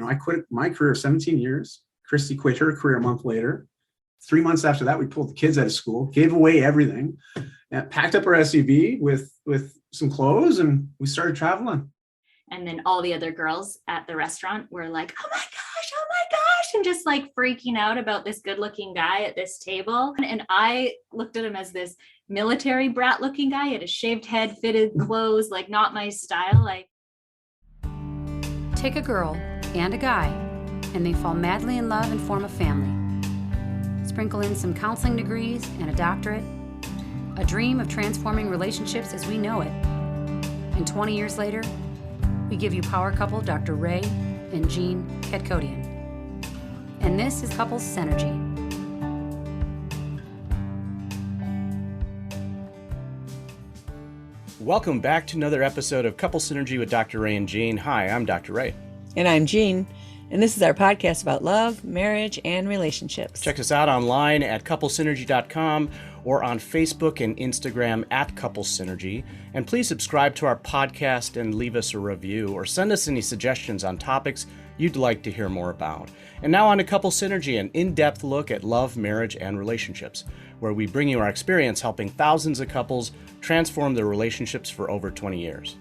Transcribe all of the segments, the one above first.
I quit my career 17 years. Christy quit her career a month later. 3 months after that, we pulled the kids out of school, gave away everything, and packed up our SUV with some clothes, and we started traveling. And then all the other girls at the restaurant were like, oh my gosh, and just like freaking out about this good looking guy at this table. And I looked at him as this military brat looking guy. He had a shaved head, fitted clothes, like not my style. Take a girl and a guy, and they fall madly in love and form a family. Sprinkle in some counseling degrees and a doctorate, a dream of transforming relationships as we know it. And 20 years later, we give you power couple Dr. Ray and Jean Ketkodian. And this is Couples Synergy. Welcome back to another episode of Couple Synergy with Dr. Ray and Jean. Hi, I'm Dr. Ray. And I'm Jean. And this is our podcast about love, marriage, and relationships. Check us out online at couplesynergy.com or on Facebook and Instagram at Couples Synergy. And please subscribe to our podcast and leave us a review or send us any suggestions on topics you'd like to hear more about. And now on to Couples Synergy, an in-depth look at love, marriage, and relationships, where we bring you our experience helping thousands of couples transform their relationships for over 20 years.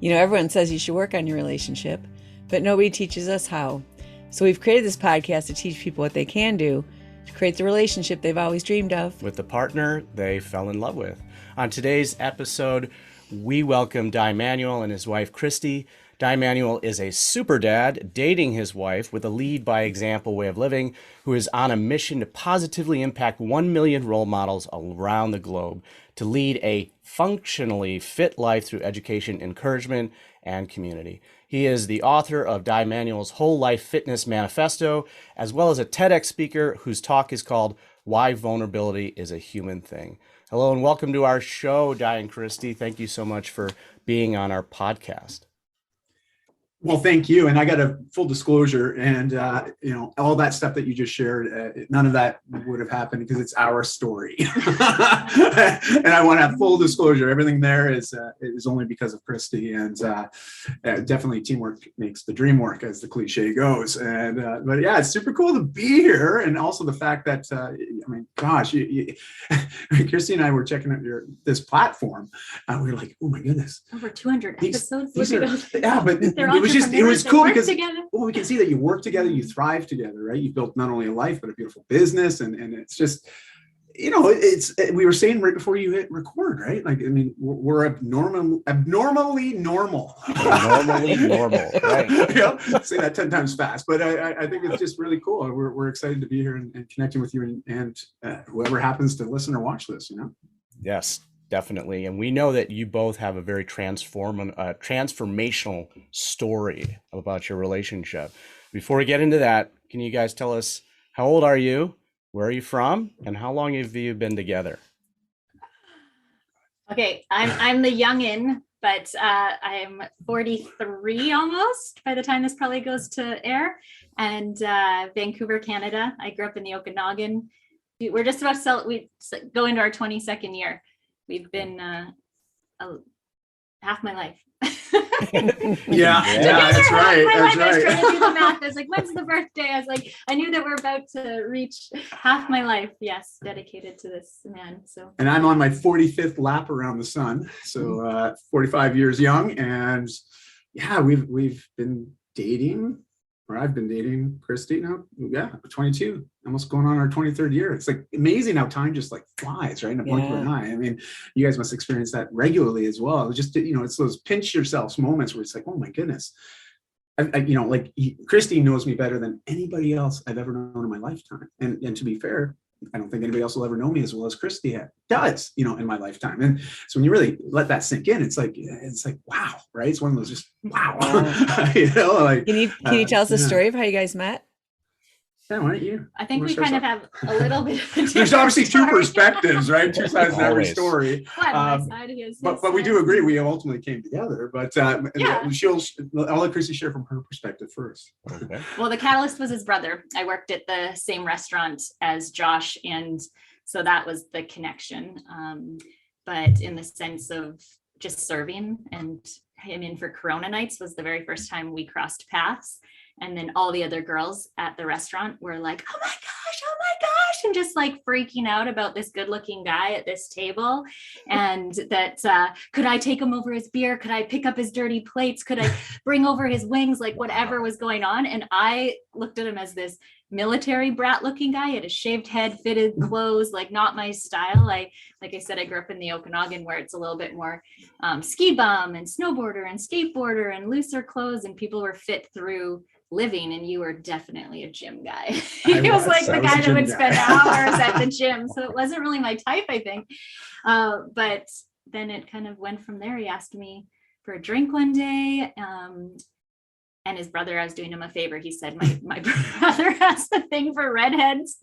You know, everyone says you should work on your relationship, but nobody teaches us how. So we've created this podcast to teach people what they can do to create the relationship they've always dreamed of with the partner they fell in love with. On today's episode, we welcome Dai Manuel and his wife, Christie. Dai Manuel is a super dad dating his wife with a lead by example way of living, who is on a mission to positively impact 1 million role models around the globe to lead a functionally fit life through education, encouragement, and community. He is the author of Dai Manuel's Whole Life Fitness Manifesto, as well as a TEDx speaker whose talk is called Why Vulnerability is a Human Thing. Hello and welcome to our show, Dai and Christie. Thank you so much for being on our podcast. Well, thank you. And I got a full disclosure, and all that stuff that you just shared, none of that would have happened because it's our story. And I want to have full disclosure. Everything there is only because of Christy, and definitely teamwork makes the dream work, as the cliche goes. And but yeah, it's super cool to be here, and also the fact that Christy and I were checking out this platform. We were like, oh my goodness, over 200 episodes. But it was cool because we can see that you work together, you thrive together, right? You built not only a life, but a beautiful business. And it's just, we were saying right before you hit record, right? Like, I mean, we're abnormally normal. Normally normal, right? Say that 10 times fast, but I think it's just really cool. We're excited to be here and connecting with you and whoever happens to listen or watch this, Yes. Definitely. And we know that you both have a very transformational story about your relationship. Before we get into that, can you guys tell us, how old are you? Where are you from? And how long have you been together? Okay, I'm the youngin', but I'm 43 almost by the time this probably goes to air. And Vancouver, Canada. I grew up in the Okanagan. We're just about to we go into our 22nd year. We've been half my life. Yeah, that's right. I was trying to do the math. I was like, when's the birthday? I was like, I knew that we're about to reach half my life. Yes, dedicated to this man. So. And I'm on my 45th lap around the sun. So 45 years young, and yeah, we've been dating. Or I've been dating Christy now, 22, almost going on our 23rd year. It's like amazing how time just like flies, right? In a blink of an eye. I mean, you guys must experience that regularly as well. It's just, it's those pinch yourselves moments where it's like, oh my goodness. Christy knows me better than anybody else I've ever known in my lifetime. And to be fair, I don't think anybody else will ever know me as well as Christy does, in my lifetime. And so when you really let that sink in, it's like, wow, right? It's one of those just, wow. Can you tell us the story of how you guys met? Yeah, why don't you? I think we kind of have a little bit of there's obviously two perspectives, right? Two sides of every story. But we do agree we ultimately came together. But I'll let Christy share from her perspective first. Okay. Well, the catalyst was his brother. I worked at the same restaurant as Josh, and so that was the connection. But in the sense of just serving and him in for Corona nights was the very first time we crossed paths. And then all the other girls at the restaurant were like, oh my gosh, and just like freaking out about this good looking guy at this table. And that, could I take him over his beer? Could I pick up his dirty plates? Could I bring over his wings? Like whatever was going on. And I looked at him as this military brat looking guy. He had a shaved head, fitted clothes, like not my style. Like I said, I grew up in the Okanagan where it's a little bit more ski bum and snowboarder and skateboarder and looser clothes, and people were fit through living, and you were definitely a gym guy. He was like the guy that would spend hours at the gym. So it wasn't really my type, I think. But then it kind of went from there. He asked me for a drink one day. And his brother, I was doing him a favor. He said, my brother has a thing for redheads.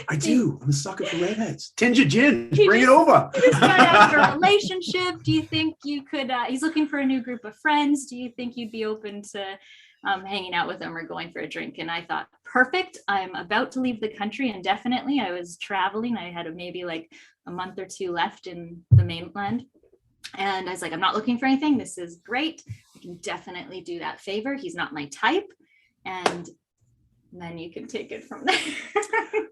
I do. I'm a sucker for redheads. Tinge of gin. Bring it over. He just got out for a relationship. Do you think you could, he's looking for a new group of friends. Do you think you'd be open to hanging out with him or going for a drink? And I thought, perfect. I'm about to leave the country indefinitely. I was traveling. I had maybe like a month or two left in the mainland. And I was like, I'm not looking for anything. This is great. I can definitely do that favor. He's not my type. And then you can take it from there.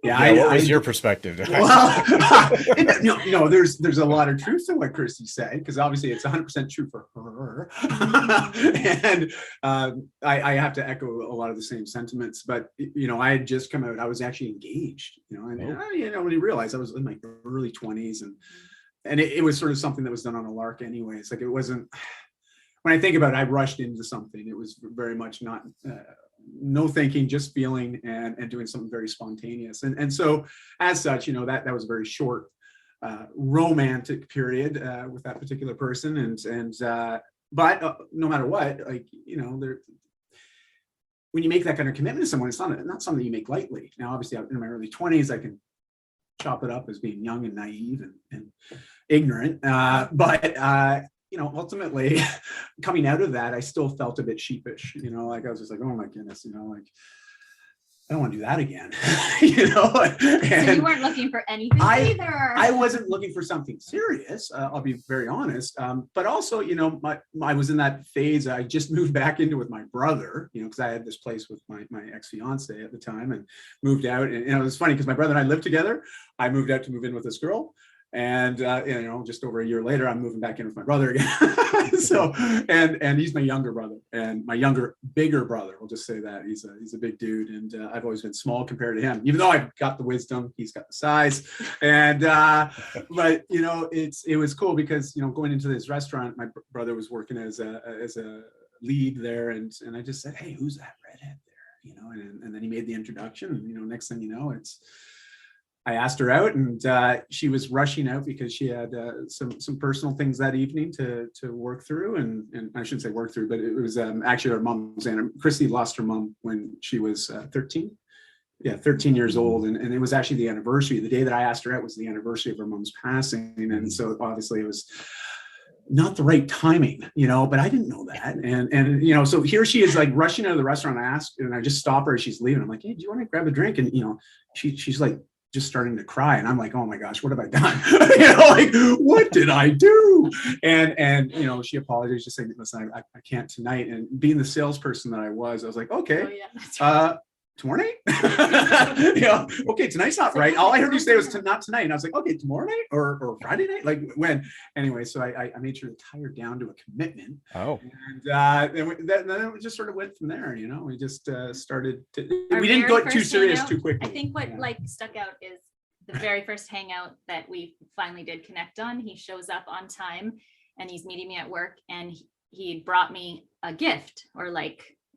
What was your perspective? Well, no, there's a lot of truth to what Christie said, because obviously it's 100% true for her. And I have to echo a lot of the same sentiments. But, I had just come out, I was actually engaged, and when you realize I was in my early 20s, and it was sort of something that was done on a lark anyways. Like it wasn't, when I think about it, I rushed into something. It was very much not, no thinking, just feeling and doing something very spontaneous. And so as such, that was a very short romantic period with that particular person. But no matter what, when you make that kind of commitment to someone, it's not something you make lightly. Now, obviously in my early 20s, I can chop it up as being young and naive and ignorant. But ultimately coming out of that, I still felt a bit sheepish, I was just like, oh my goodness, I don't want to do that again. So you weren't looking for anything either. I wasn't looking for something serious. I'll be very honest. But also, I was in that phase. I just moved back into with my brother, because I had this place with my ex-fiance at the time and moved out. And it was funny because my brother and I lived together. I moved out to move in with this girl. And, just over a year later, I'm moving back in with my brother again. So, and he's my younger brother and my bigger brother. We'll just say that he's a big dude. And I've always been small compared to him, even though I've got the wisdom, he's got the size. And, but, it was cool because, going into this restaurant, my brother was working as a lead there. And I just said, hey, who's that redhead there? And then he made the introduction. And, next thing you know, I asked her out, and she was rushing out because she had some personal things that evening to work through, and I shouldn't say work through, but it was actually her mom's. And Christie lost her mom when she was 13. Yeah, 13 years old, and it was actually the anniversary. The day that I asked her out was the anniversary of her mom's passing, and so obviously it was not the right timing, but I didn't know that. And so here she is like rushing out of the restaurant. I asked, and I just stop her as she's leaving. I'm like, hey, do you want to grab a drink? And, she's like, just starting to cry. And I'm like, oh my gosh, what have I done? What did I do? And she apologized, just saying, listen, I can't tonight. And being the salesperson that I was like, okay, that's right. Tomorrow night? Okay, tonight's not right. All I heard you say was not tonight. And I was like, okay, tomorrow night or Friday night? Like when? Anyway, so I made sure to tie her down to a commitment. Oh. And then it just sort of went from there, we just started to, we didn't go too serious too quickly. I think what stuck out is the very first hangout that we finally did connect on. He shows up on time and he's meeting me at work, and he brought me a gift, or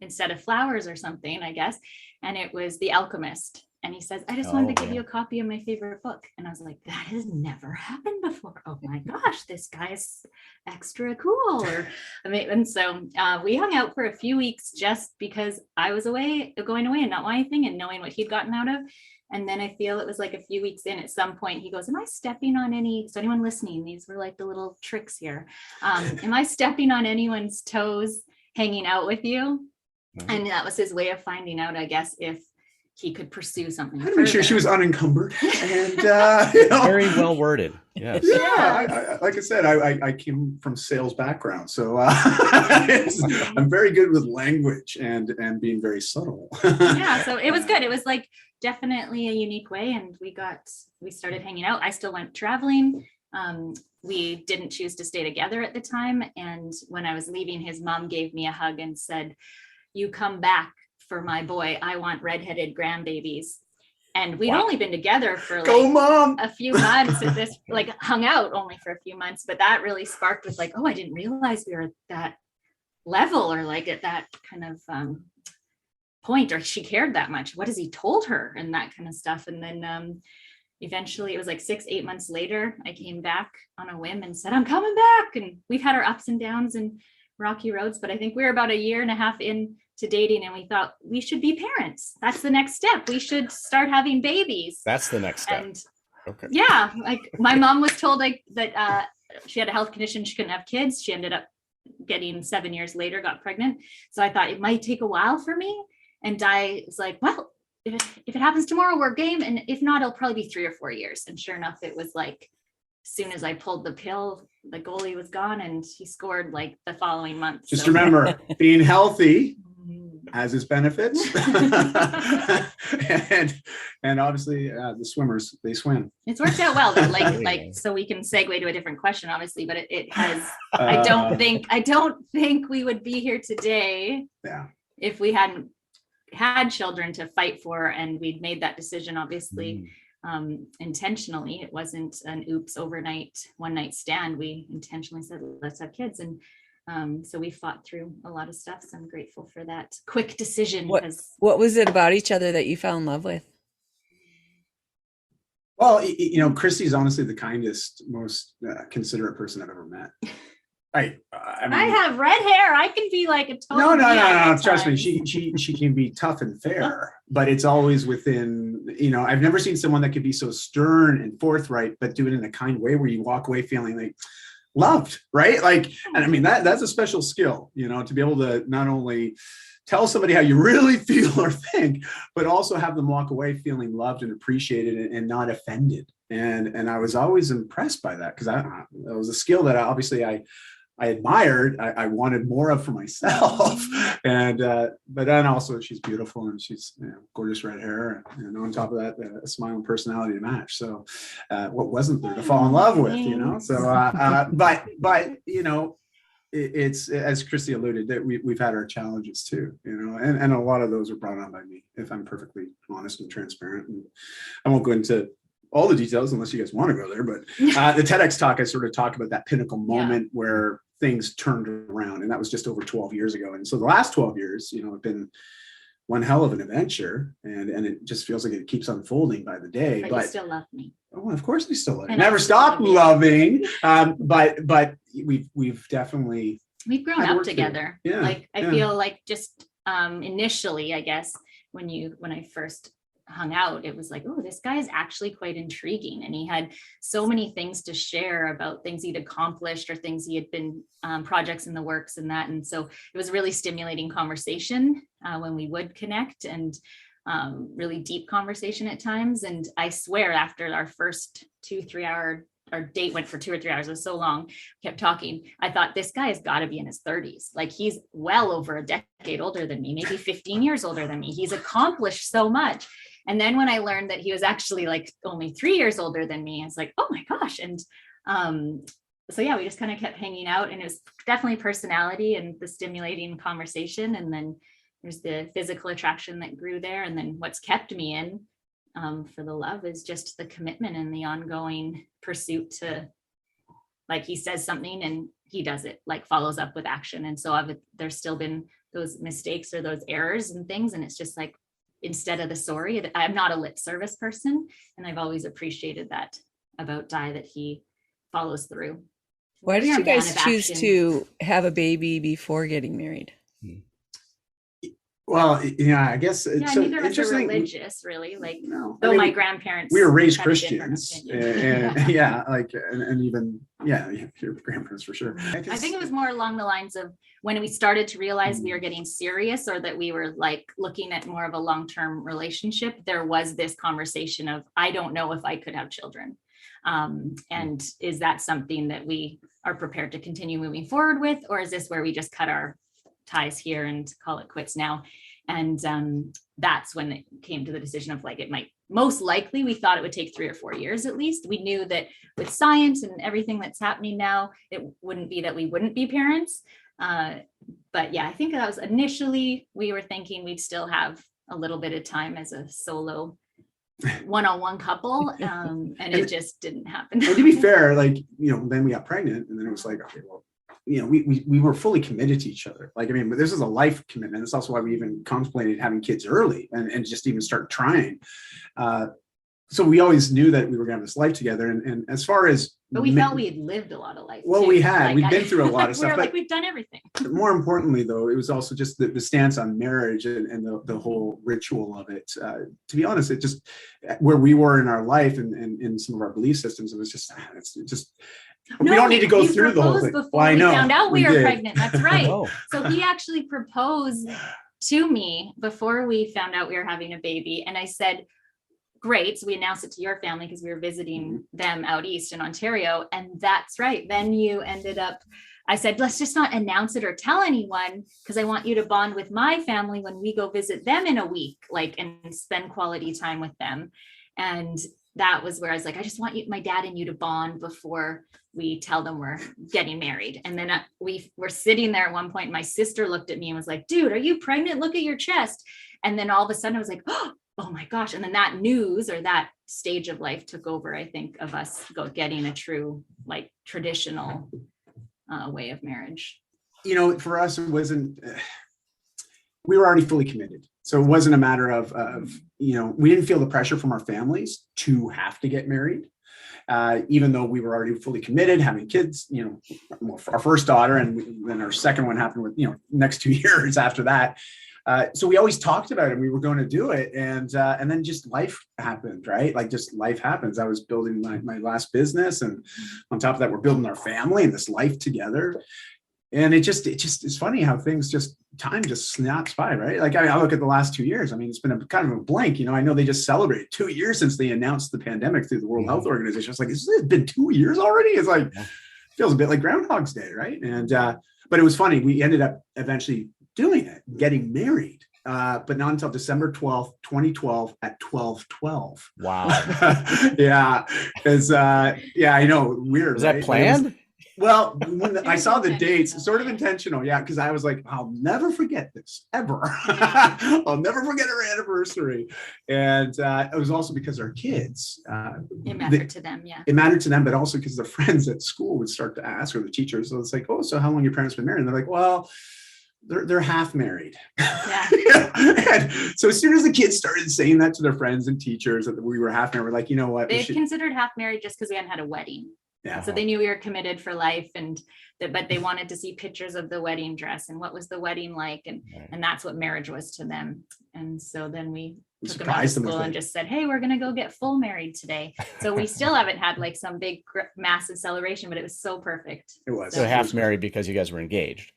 instead of flowers or something, I guess. And it was The Alchemist. And he says, I just wanted to give you a copy of my favorite book. And I was like, that has never happened before. Oh my gosh, this guy's extra cool. And so we hung out for a few weeks just because I was going away and not wanting anything, and knowing what he'd gotten out of. And then I feel it was like a few weeks in, at some point, he goes, am I stepping on so anyone listening, these were like the little tricks here. Am I stepping on anyone's toes hanging out with you? And that was his way of finding out, I guess, if he could pursue something. I had to make sure she further. was unencumbered and Very well worded. Yes. Yeah, like I said, I came from sales background, so I'm very good with language and being very subtle. Yeah, so it was good. It was like definitely a unique way, and we started hanging out. I still went traveling. We didn't choose to stay together at the time, and when I was leaving, his mom gave me a hug and said, "You come back for my boy. I want redheaded grandbabies." And we'd only been together for Go, like Mom! a few months at this, like hung out only for a few months, but that really sparked with like, oh, I didn't realize we were at that level, or like at that kind of point, or she cared that much. What has he told her, and that kind of stuff. And then eventually it was like 6-8 months later, I came back on a whim and said, I'm coming back. And we've had our ups and downs and rocky roads, but I think we were about 1.5 years in to dating, and we thought we should be parents. That's the next step. We should start having babies. That's the next step. And Okay. yeah, like my mom was told like that she had a health condition, she couldn't have kids. She ended up getting 7 years later, got pregnant. So I thought it might take a while for me. And Dai was like, well, if it happens tomorrow, we're game. And if not, it'll probably be 3 or 4 years. And sure enough, it was like, as soon as I pulled the pill, the goalie was gone, and he scored like the following month. Just So- remember, being healthy has its benefits. and obviously the swimmers, they swim. It's worked out well, though. There you Like, go. so we can segue to a different question, obviously, but it has, I don't think we would be here today Yeah. if we hadn't had children to fight for, and we'd made that decision, obviously, intentionally. It wasn't an oops overnight, one night stand. We intentionally said, let's have kids. And so we fought through a lot of stuff. So I'm grateful for that quick decision. Because What was it about each other that you fell in love with? Well, Christie's honestly the kindest, most considerate person I've ever met. I mean, I have red hair. I can be like a total. No. Trust me, she can be tough and fair, but it's always within. I've never seen someone that could be so stern and forthright, but do it in a kind way where you walk away feeling like loved, right? Like, and I mean that's a special skill, to be able to not only tell somebody how you really feel or think, but also have them walk away feeling loved and appreciated and not offended. And I was always impressed by that, because that was a skill that I admired. I wanted more of for myself. And but then also she's beautiful, and she's gorgeous red hair, and on top of that a smile and personality to match. So what wasn't there to fall in love with, so but it's, as Christie alluded, that we've had our challenges too, and a lot of those are brought on by me, if I'm perfectly honest and transparent. And I won't go into all the details unless you guys want to go there, but the TEDx talk, I sort of talked about that pinnacle moment where things turned around, and that was just over 12 years ago. And so the last 12 years, have been one hell of an adventure, and it just feels like it keeps unfolding by the day. But you still love me. Oh, of course we still love. And Never I still stop love you. loving. But we've definitely We've grown I'd up work together. together. Yeah, Like I feel like just initially, I guess, when I first hung out, it was like, oh, this guy is actually quite intriguing, and he had so many things to share about things he'd accomplished or things he had been projects in the works and that. And so it was a really stimulating conversation when we would connect, and really deep conversation at times. And I swear, after our first 2-3 hour, our date went for 2 or 3 hours. It was so long, kept talking. I thought, this guy has got to be in his 30s. Like, he's well over a decade older than me, maybe 15 years older than me. He's accomplished so much. And then when I learned that he was actually like only 3 years older than me, I was like, oh my gosh. And so yeah, we just kind of kept hanging out, and it was definitely personality and the stimulating conversation. And then there's the physical attraction that grew there. And then what's kept me in for the love is just the commitment and the ongoing pursuit to, like, he says something and he does it, like follows up with action. And so there's still been those mistakes or those errors and things. And it's just like, instead of the sorry, I'm not a lip service person. And I've always appreciated that about Dai, that he follows through. Why did You're you a man guys of choose action. to have a baby before getting married? Well, I guess it's Yeah, so neither of us are interesting. religious, really. Like, No, though I mean, my grandparents, we were raised had a different Christians, opinion. and yeah, like, and even Yeah, your grandparents for sure. I think it was more along the lines of when we started to realize we were getting serious, or that we were like looking at more of a long-term relationship. There was this conversation of, I don't know if I could have children. And is that something that we are prepared to continue moving forward with? Or is this where we just cut our ties here and call it quits now? And that's when it came to the decision of like, it might most likely, we thought it would take 3 or 4 years at least. We knew that with science and everything that's happening now, it wouldn't be that we wouldn't be parents. But yeah, I think that was initially, we were thinking we'd still have a little bit of time as a solo one-on-one couple, and it just didn't happen. And to be fair, like, then we got pregnant, and then it was like, okay, well, we were fully committed to each other. Like, I mean, but this is a life commitment. That's also why we even contemplated having kids early and just even start trying. So we always knew that we were going to have this life together. And as far as, but we felt we had lived a lot of life. Well, too. we had, like, we've been through a lot of stuff. We're but like, we've done everything. more importantly, though, it was also just the stance on marriage and the whole ritual of it. To be honest, it just, where we were in our life and in some of our belief systems, it was just, we don't need to go through the whole thing. Before we found out we were pregnant. That's right. Oh. So he actually proposed to me before we found out we were having a baby. And I said, great. So we announced it to your family because we were visiting them out east in Ontario. And that's right. Then you ended up, I said, let's just not announce it or tell anyone, because I want you to bond with my family when we go visit them in a week, like, and spend quality time with them. And that was where I was like, I just want my dad and you to bond before we tell them we're getting married. And then we were sitting there at one point, my sister looked at me and was like, dude, are you pregnant? Look at your chest. And then all of a sudden I was like, oh my gosh. And then that news, or that stage of life, took over, I think, of us getting a true, like, traditional way of marriage. For us, it wasn't, we were already fully committed. So it wasn't a matter of we didn't feel the pressure from our families to have to get married, even though we were already fully committed, having kids, our first daughter, and then our second one happened with, next 2 years after that. So we always talked about it. We were going to do it. And then just life happened, right? Like, just life happens. I was building my last business. And on top of that, we're building our family and this life together. And it just is funny how time just snaps by, right? Like, I look at the last 2 years. I mean, it's been a kind of a blank. I know they just celebrated 2 years since they announced the pandemic through the World Health Organization. It's like, it's been 2 years already. It's like, feels a bit like Groundhog's Day, right? And but it was funny. We ended up eventually doing it, getting married, but not until December 12th, 2012 at 12:12. Wow. Yeah. Because, I know, weird. Was that planned? Well, when I saw the dates, sort of intentional. Yeah. Because I was like, I'll never forget this, ever. I'll never forget our anniversary. And it was also because our kids. It mattered to them. Yeah. It mattered to them, but also because the friends at school would start to ask, or the teachers. So it's like, oh, so how long your parents been married? And they're like, well, they're half married. Yeah. And so as soon as the kids started saying that to their friends and teachers that we were half married, we're like, you know what? They considered half married just because we hadn't had a wedding. Yeah. So they knew we were committed for life, but they wanted to see pictures of the wedding dress and what was the wedding like, and that's what marriage was to them. And so then we took them out of school and just said, hey, we're gonna go get full married today. So we still haven't had like some big massive celebration, but it was so perfect. It was. So half married because you guys were engaged.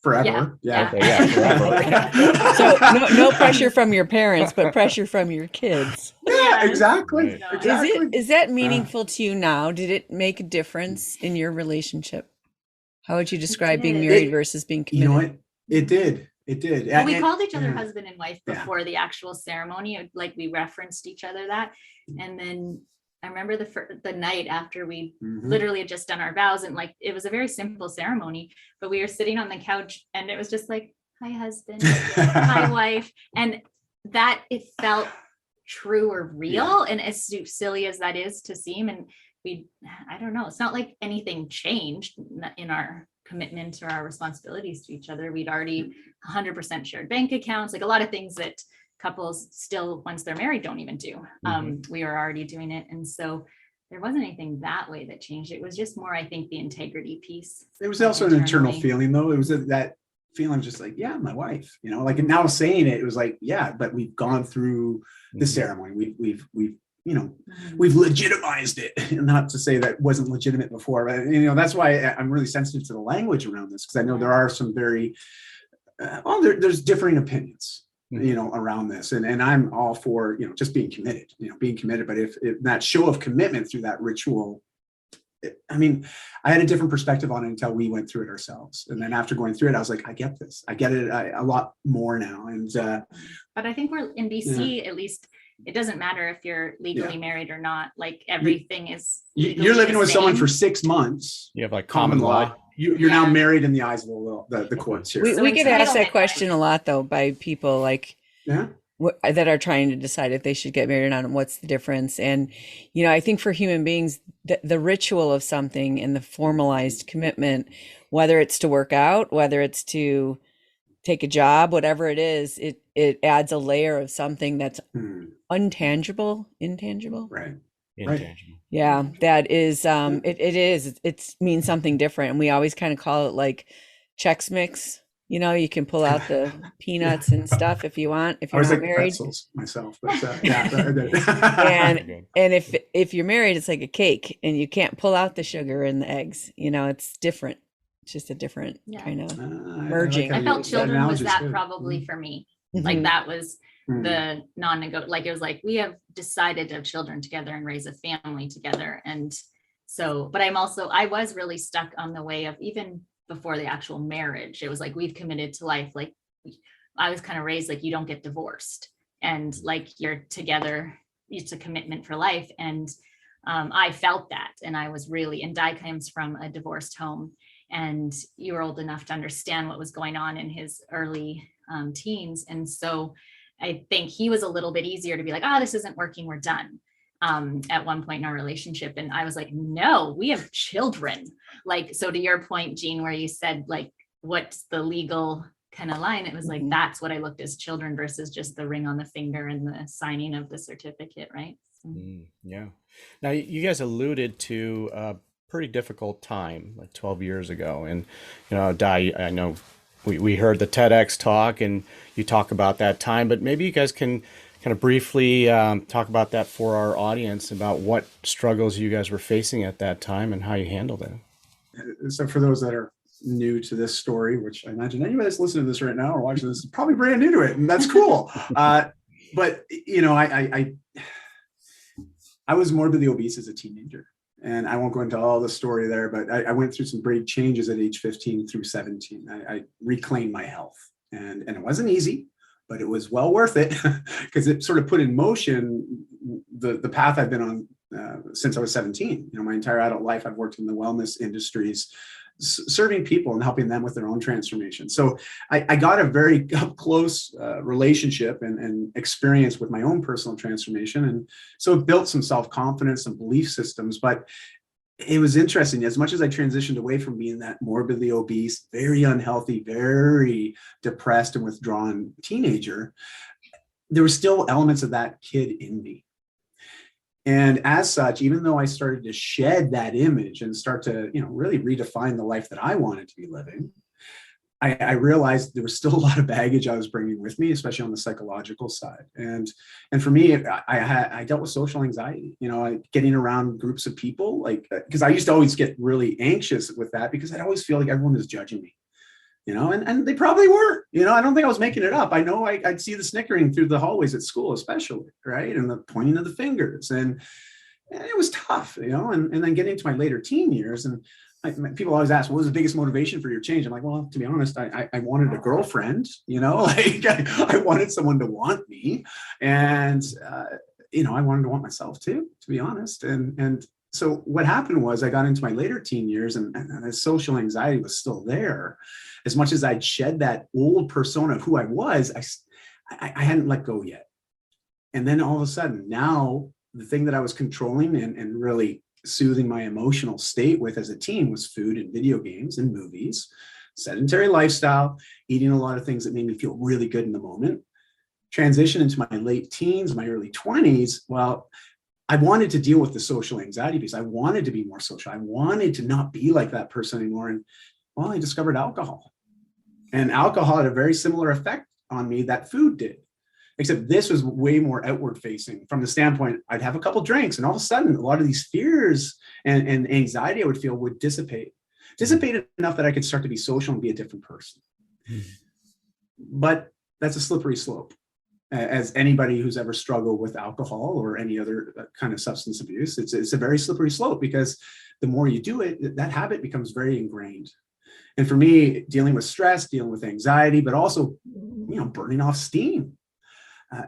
Forever. Yeah. Okay, yeah, forever. So no pressure from your parents, but pressure from your kids. Yeah, exactly. Right. Exactly. Is that meaningful to you now? Did it make a difference in your relationship? How would you describe being married versus being committed? You know what? It did. It did. Well, we called each other husband and wife before the actual ceremony. Like, we referenced each other that. And then I remember the night after we literally had just done our vows, and like, it was a very simple ceremony, but we were sitting on the couch and it was just like, hi husband, hi wife. And that, it felt true or real. And as silly as that is to seem, and I don't know, it's not like anything changed in our commitment or our responsibilities to each other. We'd already 100% shared bank accounts, like a lot of things that couples still, once they're married, don't even do. We were already doing it. And so there wasn't anything that way that changed. It was just more, I think, the integrity piece. There was also an internal feeling, though. It was that feeling, just like, yeah, my wife, like now saying it was like, yeah, but we've gone through the ceremony. We've we've legitimized it. Not to say that it wasn't legitimate before, but that's why I'm really sensitive to the language around this, because I know there are some very there's differing opinions around this, and I'm all for just being committed, but if that show of commitment through that ritual, I had a different perspective on it until we went through it ourselves. And then after going through it, I was like, I get this. I get it a lot more now. And but I think we're in BC, at least it doesn't matter if you're legally married or not. Like everything is. You're living with someone for 6 months. You have like common law. You're now married in the eyes of the courts here. We get asked that question a lot, though, by people like that are trying to decide if they should get married or not, and what's the difference. And, I think for human beings, the ritual of something and the formalized commitment, whether it's to work out, whether it's to take a job, whatever it is, it adds a layer of something that's intangible. Right. Intangible. Yeah, that is, it means something different. And we always kind of call it like Chex Mix. You can pull out the peanuts and stuff if you want, if you're not married. Pretzels myself, but and if you're married, it's like a cake, and you can't pull out the sugar and the eggs. It's different. It's just a different kind of merging. I felt children was that probably for me. Like that was the non-negotiable. Like it was like, we have decided to have children together and raise a family together. And so, but I was really stuck on the way of, even before the actual marriage, it was like, we've committed to life. Like I was kind of raised like, you don't get divorced, and like you're together, it's a commitment for life. And I felt that, and I was really, and Dai comes from a divorced home, and you were old enough to understand what was going on in his early teens. And so I think he was a little bit easier to be like, this isn't working, we're done. At one point in our relationship. And I was like, no, we have children. Like, so to your point, Jean, where you said like, what's the legal kind of line? It was like, that's what I looked as children versus just the ring on the finger and the signing of the certificate. Right. So. Yeah. Now you guys alluded to a pretty difficult time, like 12 years ago. And, Dai, I know we heard the TEDx talk and you talk about that time, but maybe you guys can kind of briefly talk about that for our audience, about what struggles you guys were facing at that time and how you handled it. So for those that are new to this story, which I imagine anybody that's listening to this right now or watching this is probably brand new to it, and that's cool. But I was morbidly obese as a teenager, and I won't go into all the story there, but I went through some big changes at age 15 through 17. I reclaimed my health, and it wasn't easy, but it was well worth it because it sort of put in motion the path I've been on since I was 17. My entire adult life, I've worked in the wellness industries, serving people and helping them with their own transformation. So I got a very up close relationship and experience with my own personal transformation. And so it built some self-confidence and belief systems, but it was interesting. As much as I transitioned away from being that morbidly obese, very unhealthy, very depressed and withdrawn teenager, there were still elements of that kid in me. And as such, even though I started to shed that image and start to, really redefine the life that I wanted to be living, I realized there was still a lot of baggage I was bringing with me, especially on the psychological side. And for me, I dealt with social anxiety, getting around groups of people, like, because I used to always get really anxious with that because I'd always feel like everyone was judging me, and they probably were, I don't think I was making it up. I know I'd see the snickering through the hallways at school, especially, right? And the pointing of the fingers, and it was tough, and then getting into my later teen years, and people always ask, what was the biggest motivation for your change? I'm like, well, to be honest, I wanted a girlfriend, like I wanted someone to want me. And, I wanted to want myself too, to be honest. And so what happened was I got into my later teen years, and the social anxiety was still there. As much as I'd shed that old persona of who I was, I hadn't let go yet. And then all of a sudden, now the thing that I was controlling and really soothing my emotional state with as a teen was food and video games and movies, sedentary lifestyle, eating a lot of things that made me feel really good in the moment. Transition into my late teens, my early 20s. Well, I wanted to deal with the social anxiety because I wanted to be more social. I wanted to not be like that person anymore. And well, I discovered alcohol. And alcohol had a very similar effect on me that food did. except this was way more outward facing from the standpoint, I'd have a couple drinks and all of a sudden a lot of these fears and anxiety I would feel would dissipate enough that I could start to be social and be a different person. But that's a slippery slope. As anybody who's ever struggled with alcohol or any other kind of substance abuse, it's a very slippery slope, because the more you do it, that habit becomes very ingrained. And for me, dealing with stress, dealing with anxiety, but also, burning off steam.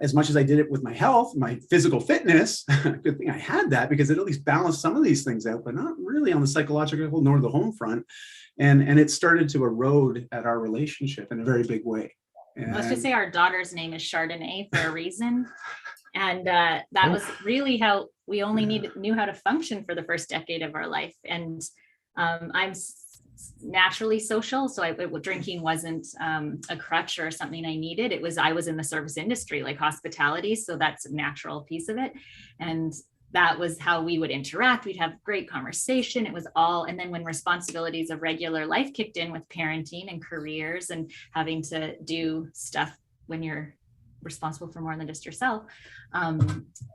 As much as I did it with my health, my physical fitness, good thing I had that, because it at least balanced some of these things out, but not really on the psychological nor the home front. And it started to erode at our relationship in a very big way. Let's just say our daughter's name is Chardonnay for a reason. And that was really how we only knew how to function for the first decade of our life. And I'm naturally social, so drinking wasn't a crutch or something I needed. I was in the service industry, like hospitality, so that's a natural piece of it. And that was how we would interact. We'd have great conversation. It was all, and then when responsibilities of regular life kicked in with parenting and careers and having to do stuff when you're responsible for more than just yourself,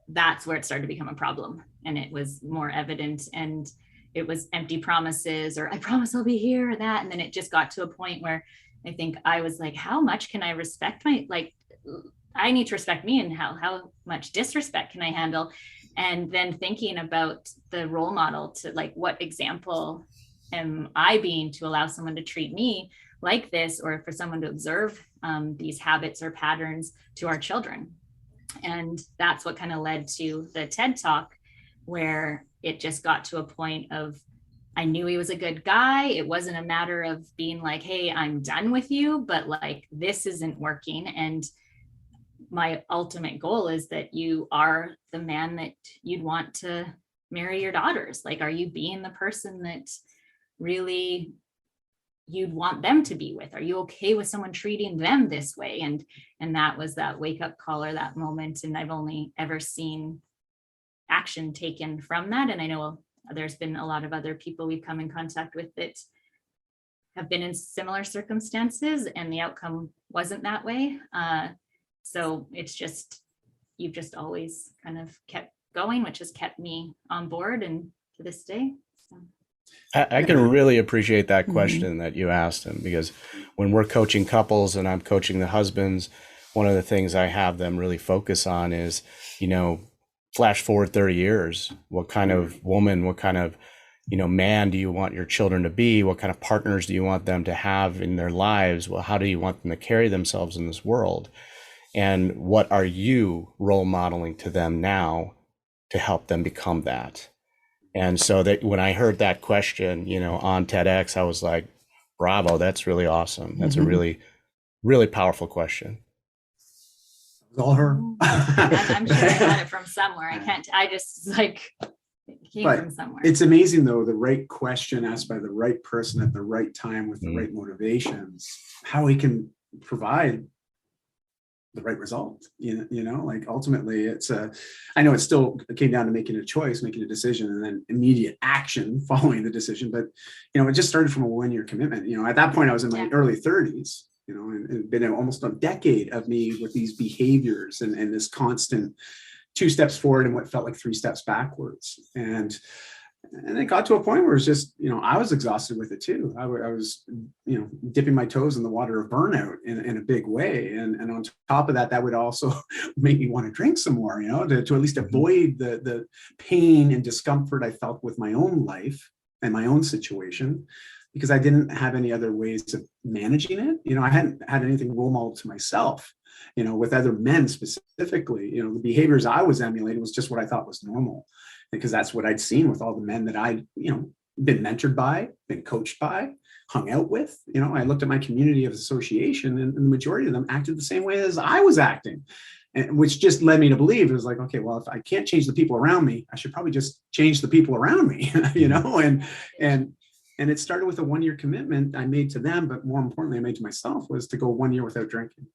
that's where it started to become a problem. And it was more evident, and it was empty promises, or I promise I'll be here, or that. And then it just got to a point where I think I was like, how much can I respect I need to respect me, and how much disrespect can I handle? And then thinking about the role model, to what example am I being to allow someone to treat me like this, or for someone to observe these habits or patterns to our children. And that's what kind of led to the TED Talk, where it just got to a point of, I knew he was a good guy. It wasn't a matter of being like, hey, I'm done with you, but this isn't working. And my ultimate goal is that you are the man that you'd want to marry your daughters. Are you being the person that really you'd want them to be with? Are you okay with someone treating them this way? And that was that wake up call, or that moment. And I've only ever seen action taken from that. And I know there's been a lot of other people we've come in contact with that have been in similar circumstances, and the outcome wasn't that way. So it's just, you've just always kind of kept going, which has kept me on board, and to this day. So. I can really appreciate that question that you asked him, because when we're coaching couples and I'm coaching the husbands, one of the things I have them really focus on is, flash forward 30 years, what kind of woman, what kind of, man do you want your children to be? What kind of partners do you want them to have in their lives? Well, how do you want them to carry themselves in this world? And what are you role modeling to them now to help them become that? And so that when I heard that question, on TEDx, I was like, bravo, that's really awesome. That's a really, really powerful question. It was all her. I'm sure I got it from somewhere. It came from somewhere. It's amazing though, the right question asked by the right person at the right time with the right motivations, how we can provide the right result. Ultimately I know it still came down to making a choice, making a decision, and then immediate action following the decision. But, it just started from a 1-year commitment. At that point I was in my early 30s, and it'd been almost a decade of me with these behaviors and this constant 2 steps forward and what felt like 3 steps backwards. And it got to a point where it's just, I was exhausted with it too. I was, dipping my toes in the water of burnout in a big way. And on top of that, that would also make me want to drink some more, to at least avoid the pain and discomfort I felt with my own life and my own situation, because I didn't have any other ways of managing it. I hadn't had anything role model to myself, with other men specifically. The behaviors I was emulating was just what I thought was normal, because that's what I'd seen with all the men that I'd, been mentored by, been coached by, hung out with. I looked at my community of association, and the majority of them acted the same way as I was acting, and which just led me to believe it was like, okay, well, if I can't change the people around me, I should probably just change the people around me, and it started with a 1-year commitment I made to them, but more importantly, I made to myself, was to go 1 year without drinking.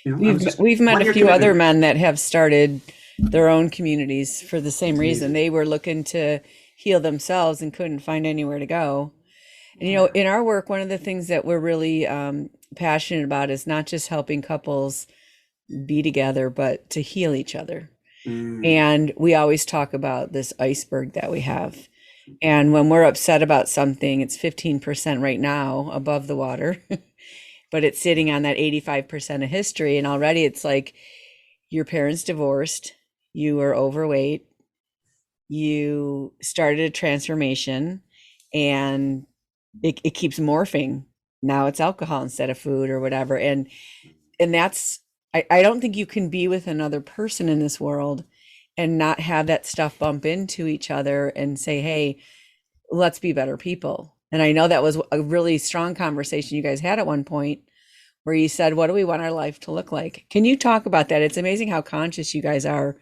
We've met a few other men that have started their own communities for the same reason. They were looking to heal themselves and couldn't find anywhere to go. And, in our work, one of the things that we're really passionate about is not just helping couples be together, but to heal each other. And we always talk about this iceberg that we have. And when we're upset about something, it's 15% right now above the water, but it's sitting on that 85% of history. And already it's like your parents divorced, you were overweight, you started a transformation, and it keeps morphing. Now it's alcohol instead of food or whatever. And that's, I don't think you can be with another person in this world and not have that stuff bump into each other and say, hey, let's be better people. And I know that was a really strong conversation you guys had at one point where you said, what do we want our life to look like? Can you talk about that? It's amazing how conscious you guys are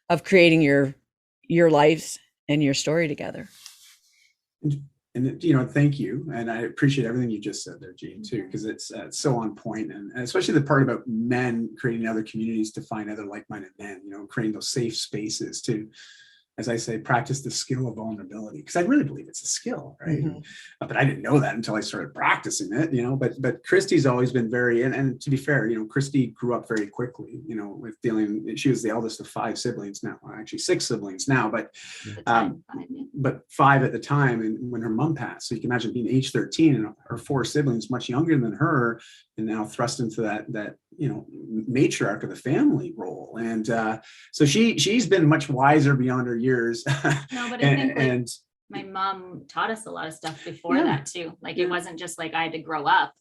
of creating your lives and your story together. And, you know, thank you. And I appreciate everything you just said there, Jean, too, because it's so on point. And especially the part about men creating other communities to find other like-minded men, you know, creating those safe spaces to, as I say, practice the skill of vulnerability, because I really believe it's a skill, right? But I didn't know that until I started practicing it, you know. But Christie's always been very, and to be fair, you know, Christie grew up very quickly, you know, with dealing. She was the eldest of 5 siblings now, well, actually 6 siblings now, but 5 at the time, and when her mom passed. So you can imagine being age 13 and her 4 siblings much younger than her, and now thrust into that you know, matriarch of the family role. And so she's been much wiser beyond her years. No, but I think like, my mom taught us a lot of stuff before that too. Like it wasn't just like I had to grow up.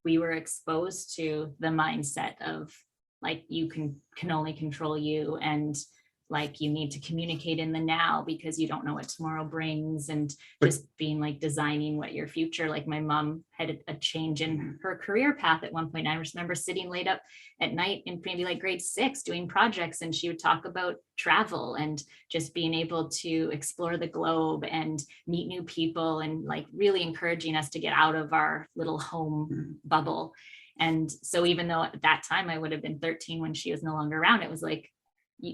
We were exposed to the mindset of like you can only control you, and like you need to communicate in the now because you don't know what tomorrow brings, and just being like designing what your future. Like my mom had a change in her career path at one point. I just remember sitting late up at night in maybe like grade 6 doing projects, and she would talk about travel and just being able to explore the globe and meet new people, and like really encouraging us to get out of our little home bubble. And so even though at that time I would have been 13 when she was no longer around, it was like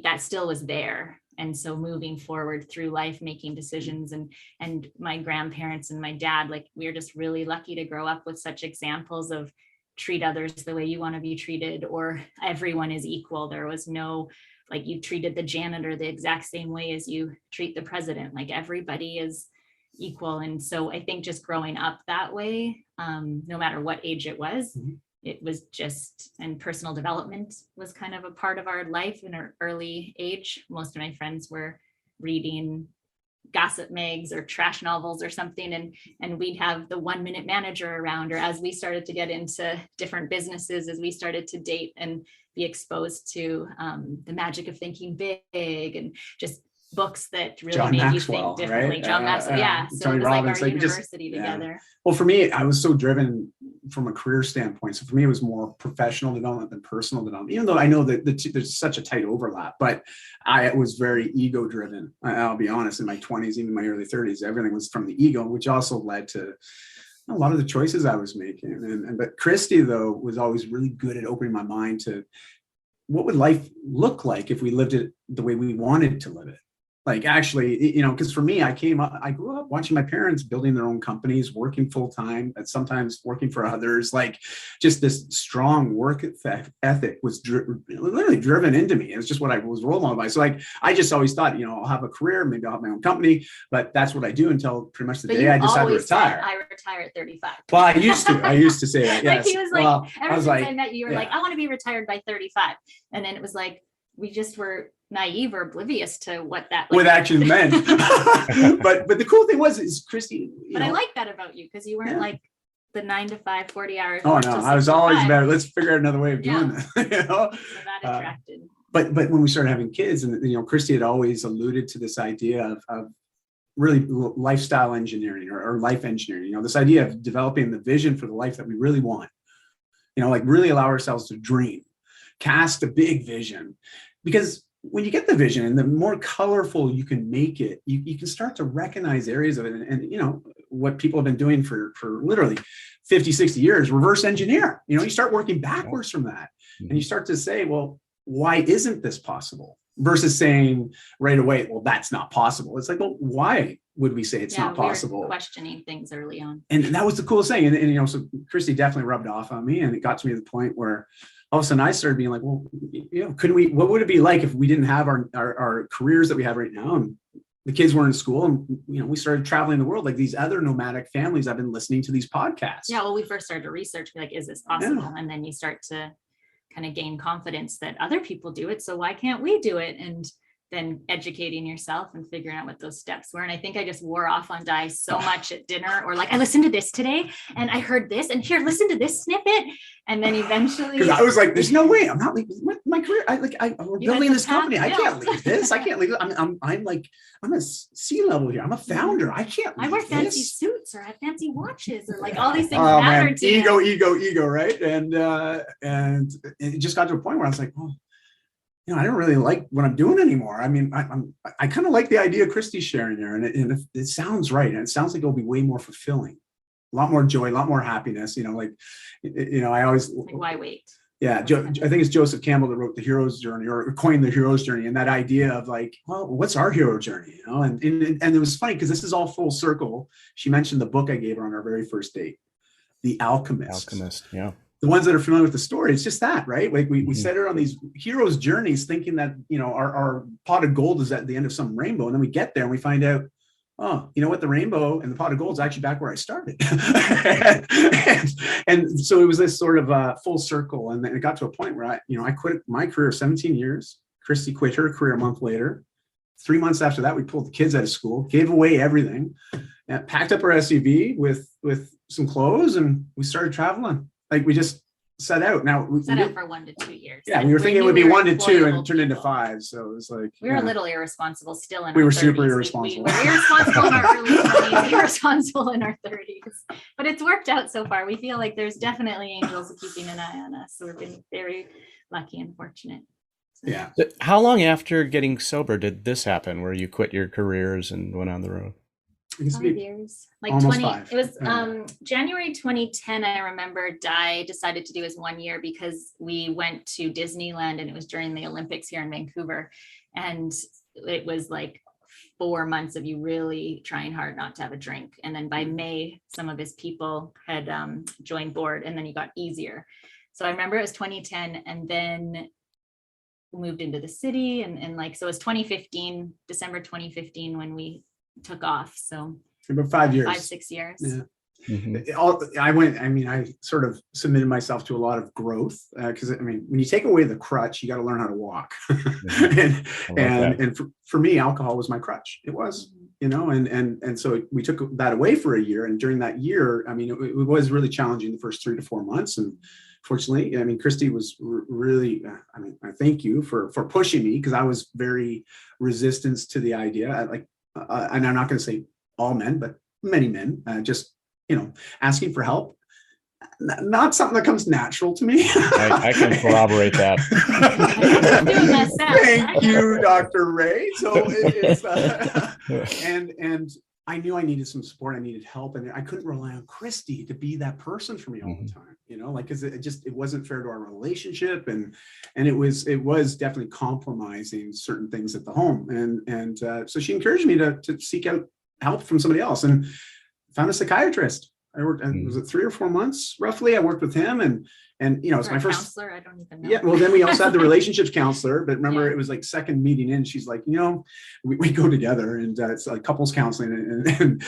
that still was there. And so moving forward through life, making decisions, and my grandparents and my dad, like we were just really lucky to grow up with such examples of treat others the way you want to be treated, or everyone is equal. There was no, like you treated the janitor the exact same way as you treat the president, like everybody is equal. And so I think just growing up that way, no matter what age it was, it was just, and personal development was kind of a part of our life in our early age. Most of my friends were reading gossip mags or trash novels or something, and we'd have the 1-minute manager around, or as we started to get into different businesses, as we started to date and be exposed to the magic of thinking big, and just books that really John made Maxwell, you think differently. right? John Maxwell, so Tony it was Robbins, like our like university together. Well, for me, I was so driven from a career standpoint. So for me, it was more professional development than personal development, even though I know that there's such a tight overlap, but I was very ego driven. I'll be honest, in my 20s, even my early 30s, everything was from the ego, which also led to a lot of the choices I was making. But Christie, though, was always really good at opening my mind to what would life look like if we lived it the way we wanted to live it. Like actually, you know, because for me, I grew up watching my parents building their own companies, working full time, and sometimes working for others. Like just this strong work ethic was literally driven into me. It was just what I was role modeled by. So like, I just always thought, you know, I'll have a career, maybe I'll have my own company, but that's what I do until pretty much the day I decide to retire. I retire at 35. Well, I used to say that. Yes. Like he was like, well, ever since I met you, you were like, I want to be retired by 35. And then it was like, we just were naive or oblivious to what that actually meant. but the cool thing is Christie. But I like that about you, because you weren't like the 9 to 5, 40 hours. Oh no, I was always about let's figure out another way of doing this. You know? So that attracted. But when we started having kids, and you know, Christie had always alluded to this idea of really lifestyle engineering or life engineering. You know, this idea of developing the vision for the life that we really want. You know, like really allow ourselves to dream, cast a big vision, because when you get the vision and the more colorful you can make it, you can start to recognize areas of it. And you know, what people have been doing for literally 50, 60 years, reverse engineer. You know, you start working backwards from that, and you start to say, well, why isn't this possible? Versus saying right away, well, that's not possible. It's like, well, why would we say it's not possible? We were questioning things early on. And that was the coolest thing. And you know, so Christie definitely rubbed off on me, and it got to me to the point where all of a sudden I started being like, well, what would it be like if we didn't have our careers that we have right now? And the kids weren't in school, and we started traveling the world like these other nomadic families. I've been listening to these podcasts. Yeah, well, we first started to research, like, is this possible? And then you start to kind of gain confidence that other people do it, so why can't we do it? And then educating yourself and figuring out what those steps were. And I think I just wore off on Dai so much at dinner, or like, I listened to this today and I heard this, and here, listen to this snippet. And then eventually, because I was like, there's no way I'm not leaving my career. We're building this company. I can't leave this. I can't leave it. I'm a C-level here. I'm a founder. I can't leave I wear this. fancy suits or have fancy watches or like all these things Oh matter man, to ego, right? And it just got to a point where I was like, oh, I don't really like what I'm doing anymore. I mean, I kind of like the idea Christie's sharing there, and it sounds right, and it sounds like it'll be way more fulfilling, a lot more joy, a lot more happiness. I always like, why wait? Yeah, I think it's Joseph Campbell that wrote the hero's journey, or coined the hero's journey, and that idea of like, well, what's our hero journey? And it was funny because this is all full circle. She mentioned the book I gave her on our very first date, The Alchemist. Yeah. The ones that are familiar with the story, it's just that, right? Like we set her on these heroes' journeys thinking that, our pot of gold is at the end of some rainbow. And then we get there and we find out, oh, you know what? The rainbow and the pot of gold is actually back where I started. and so it was this sort of full circle. And then it got to a point where I quit my career of 17 years. Christie quit her career a month later. 3 months after that, we pulled the kids out of school, gave away everything, and packed up our SUV with some clothes, and we started traveling. Like, we just set out. Now we set out for 1 to 2 years. Yeah, Like, we were thinking it would be 1 to 2 and turned into people. 5. So it was like We were a little irresponsible still in we our were 30s. super irresponsible. We were irresponsible in our early 20s, irresponsible in our 30s. But it's worked out so far. We feel like there's definitely angels keeping an eye on us. So we've been very lucky and fortunate. So. Yeah. How long after getting sober did this happen, where you quit your careers and went on the road? 5 years, like almost 20. 5. It was January 2010. I remember Dai decided to do his 1 year because we went to Disneyland, and it was during the Olympics here in Vancouver, and it was like 4 months of you really trying hard not to have a drink. And then by May, some of his people had joined board, and then he got easier. So I remember it was 2010, and then moved into the city, and like, so it was 2015, December 2015 when we took off. So about 5 years, 5-6 years. Yeah. Mm-hmm. I sort of submitted myself to a lot of growth, because when you take away the crutch, you got to learn how to walk. and for me, alcohol was my crutch. It was, and so we took that away for a year. And during that year, it was really challenging the first 3 to 4 months. And fortunately, Christie was really, I thank you for pushing me, because I was very resistant to the idea. And I'm not going to say all men, but many men, just, asking for help. Not something that comes natural to me. I can corroborate that. Thank you, Dr. Ray. So it's, and I knew I needed some support. I needed help, and I couldn't rely on Christie to be that person for me all the time. Because it wasn't fair to our relationship, and it was definitely compromising certain things at the home. And so she encouraged me to seek out help from somebody else, and found a psychiatrist. I worked, was it 3 or 4 months roughly? I worked with him, and it's my first counselor. I don't even know. Yeah, well, then we also had the relationships counselor, but remember, it was like second meeting in. She's like, we go together, and it's like couples counseling, and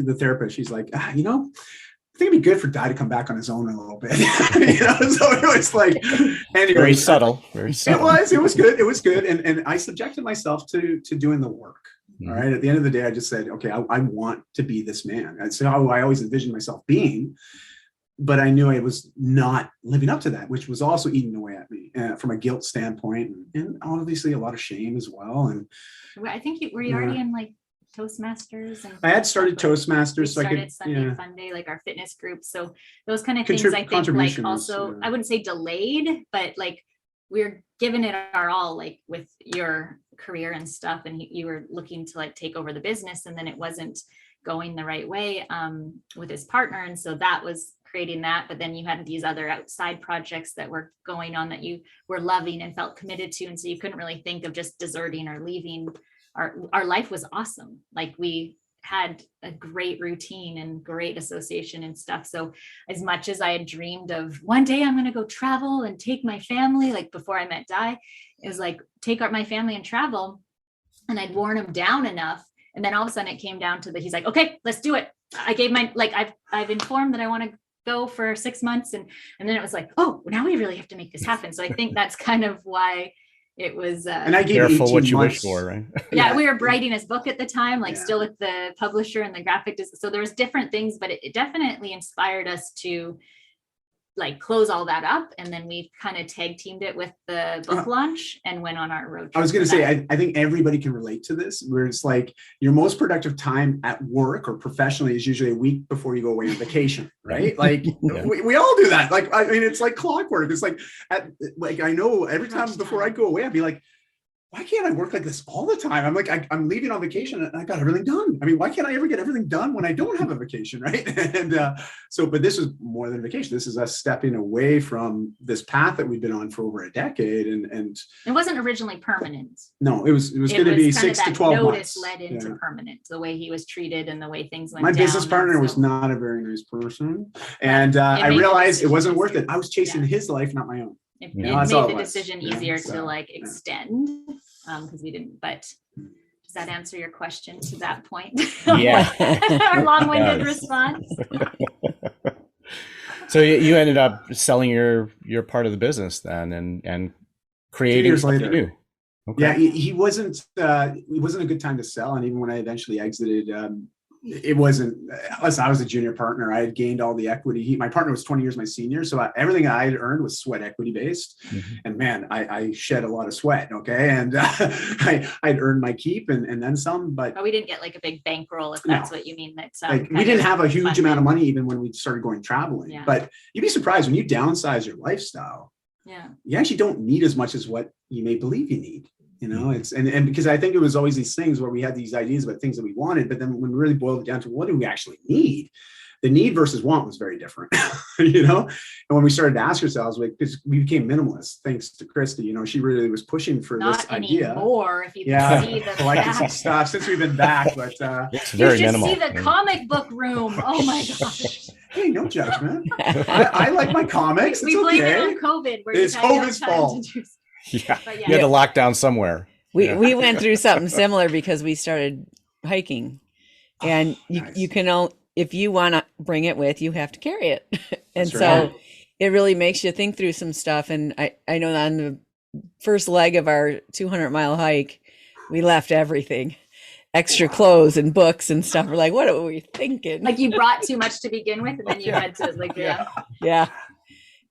the therapist, she's like, I think it'd be good for Dai to come back on his own a little bit. So it was like, anyway, very subtle. It was good. And I subjected myself to doing the work. All right. At the end of the day, I just said, okay, I want to be this man. That's how I always envisioned myself being. But I knew I was not living up to that, which was also eating away at me from a guilt standpoint, and obviously a lot of shame as well. And I think were you already in like Toastmasters? And I had started Toastmasters, so I could Sunday Fun Day, like our fitness group. So those kind of things, I think, like also, I wouldn't say delayed, but like we're giving it our all, like with your career and stuff, and you were looking to like take over the business, and then it wasn't going the right way with his partner, and so that was creating that. But then you had these other outside projects that were going on that you were loving and felt committed to, and so you couldn't really think of just deserting or leaving. Our life was awesome. Like we had a great routine and great association and stuff. So as much as I had dreamed of one day I'm going to go travel and take my family, like before I met Dai, it was like take my family and travel. And I'd worn him down enough. And then all of a sudden it came down to he's like, okay, let's do it. I gave I've informed that I want to go for 6 months. And then it was like, oh, now we really have to make this happen. So I think that's kind of why it was. And I gave careful 18 what you months. wish for, right? Yeah, we were writing his book at the time, still with the publisher and the graphic design. So there was different things, but it definitely inspired us to close all that up. And then we kind of tag teamed it with the book launch and went on our road trip. I was going to say, I think everybody can relate to this, where it's like your most productive time at work or professionally is usually a week before you go away on vacation, right? Like we all do that. Like, I mean, it's like clockwork. It's like, I know every time before I go away, I'd be like, why can't I work like this all the time? I'm like, I'm leaving on vacation and I got everything done. I mean, why can't I ever get everything done when I don't have a vacation, right? And but this was more than a vacation. This is us stepping away from this path that we've been on for over a decade. And it wasn't originally permanent. No, it was going to be 6 to 12 notice months. Led into permanent, the way he was treated and the way things went My down. business partner was not a very nice person. And I realized it wasn't worth it. I was chasing his life, not my own. It made the decision easier to extend because we didn't, but does that answer your question to that point? Yeah. Our long-winded response. So you ended up selling your part of the business then and creating something new. Okay. Yeah, he wasn't a good time to sell. And even when I eventually exited, it wasn't, listen, I was a junior partner. I had gained all the equity. My partner was 20 years my senior. So everything I had earned was sweat equity based. Mm-hmm. And man, I shed a lot of sweat. Okay. And I'd earned my keep and then some, but we didn't get like a big bankroll, if that's what you mean. That's we didn't have a huge amount of money even when we started going traveling. Yeah. But you'd be surprised when you downsize your lifestyle. Yeah. You actually don't need as much as what you may believe you need. You know, it's and because I think it was always these things where we had these ideas about things that we wanted, but then when we really boiled it down to what do we actually need, the need versus want was very different, you know. And when we started to ask ourselves, because we became minimalists, thanks to Christie, you know, she really was pushing for this idea. Anymore, if you can see the collecting some stuff since we've been back, but it's very you should minimal. See the comic book room. Oh my gosh. Hey, no judgment. I like my comics. We blame it on COVID. Where it's COVID's fault. Yeah. You had to lock down somewhere. We went through something similar because we started hiking, and you can if you want to bring it with, you have to carry it, and That's right. So it really makes you think through some stuff. And I know on the first leg of our 200-mile hike, we left everything, extra clothes and books and stuff. We're like, what are we thinking? Like you brought too much to begin with, and then you had to yeah.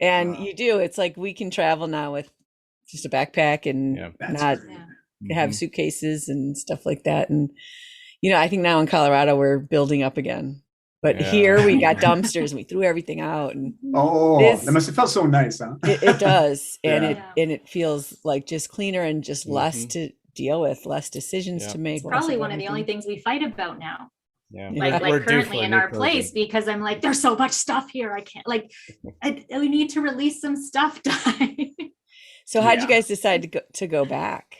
And you do. It's like we can travel now with just a backpack and not have suitcases and stuff like that. And, you know, I think now in Colorado, we're building up again. But here we got dumpsters and we threw everything out. And that must have felt so nice, huh? It does. And it feels like just cleaner and just less to deal with, less decisions to make. It's probably one of the only things we fight about now. Yeah. Like currently in our place, because I'm like, there's so much stuff here. I can't we need to release some stuff. So how did you guys decide to go back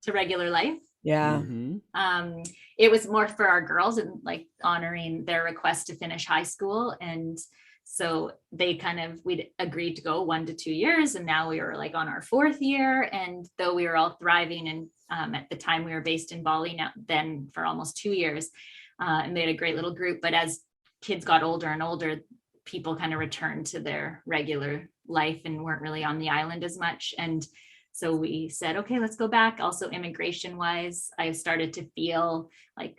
to regular life? Yeah. Mm-hmm. It was more for our girls and like honoring their request to finish high school. And so we'd agreed to go 1 to 2 years. And now we were like on our 4th year. And though we were all thriving and at the time we were based in Bali then for almost 2 years, and they had a great little group. But as kids got older and older, people kind of returned to their regular life and weren't really on the island as much. And so we said, okay, let's go back. Also immigration wise, I started to feel like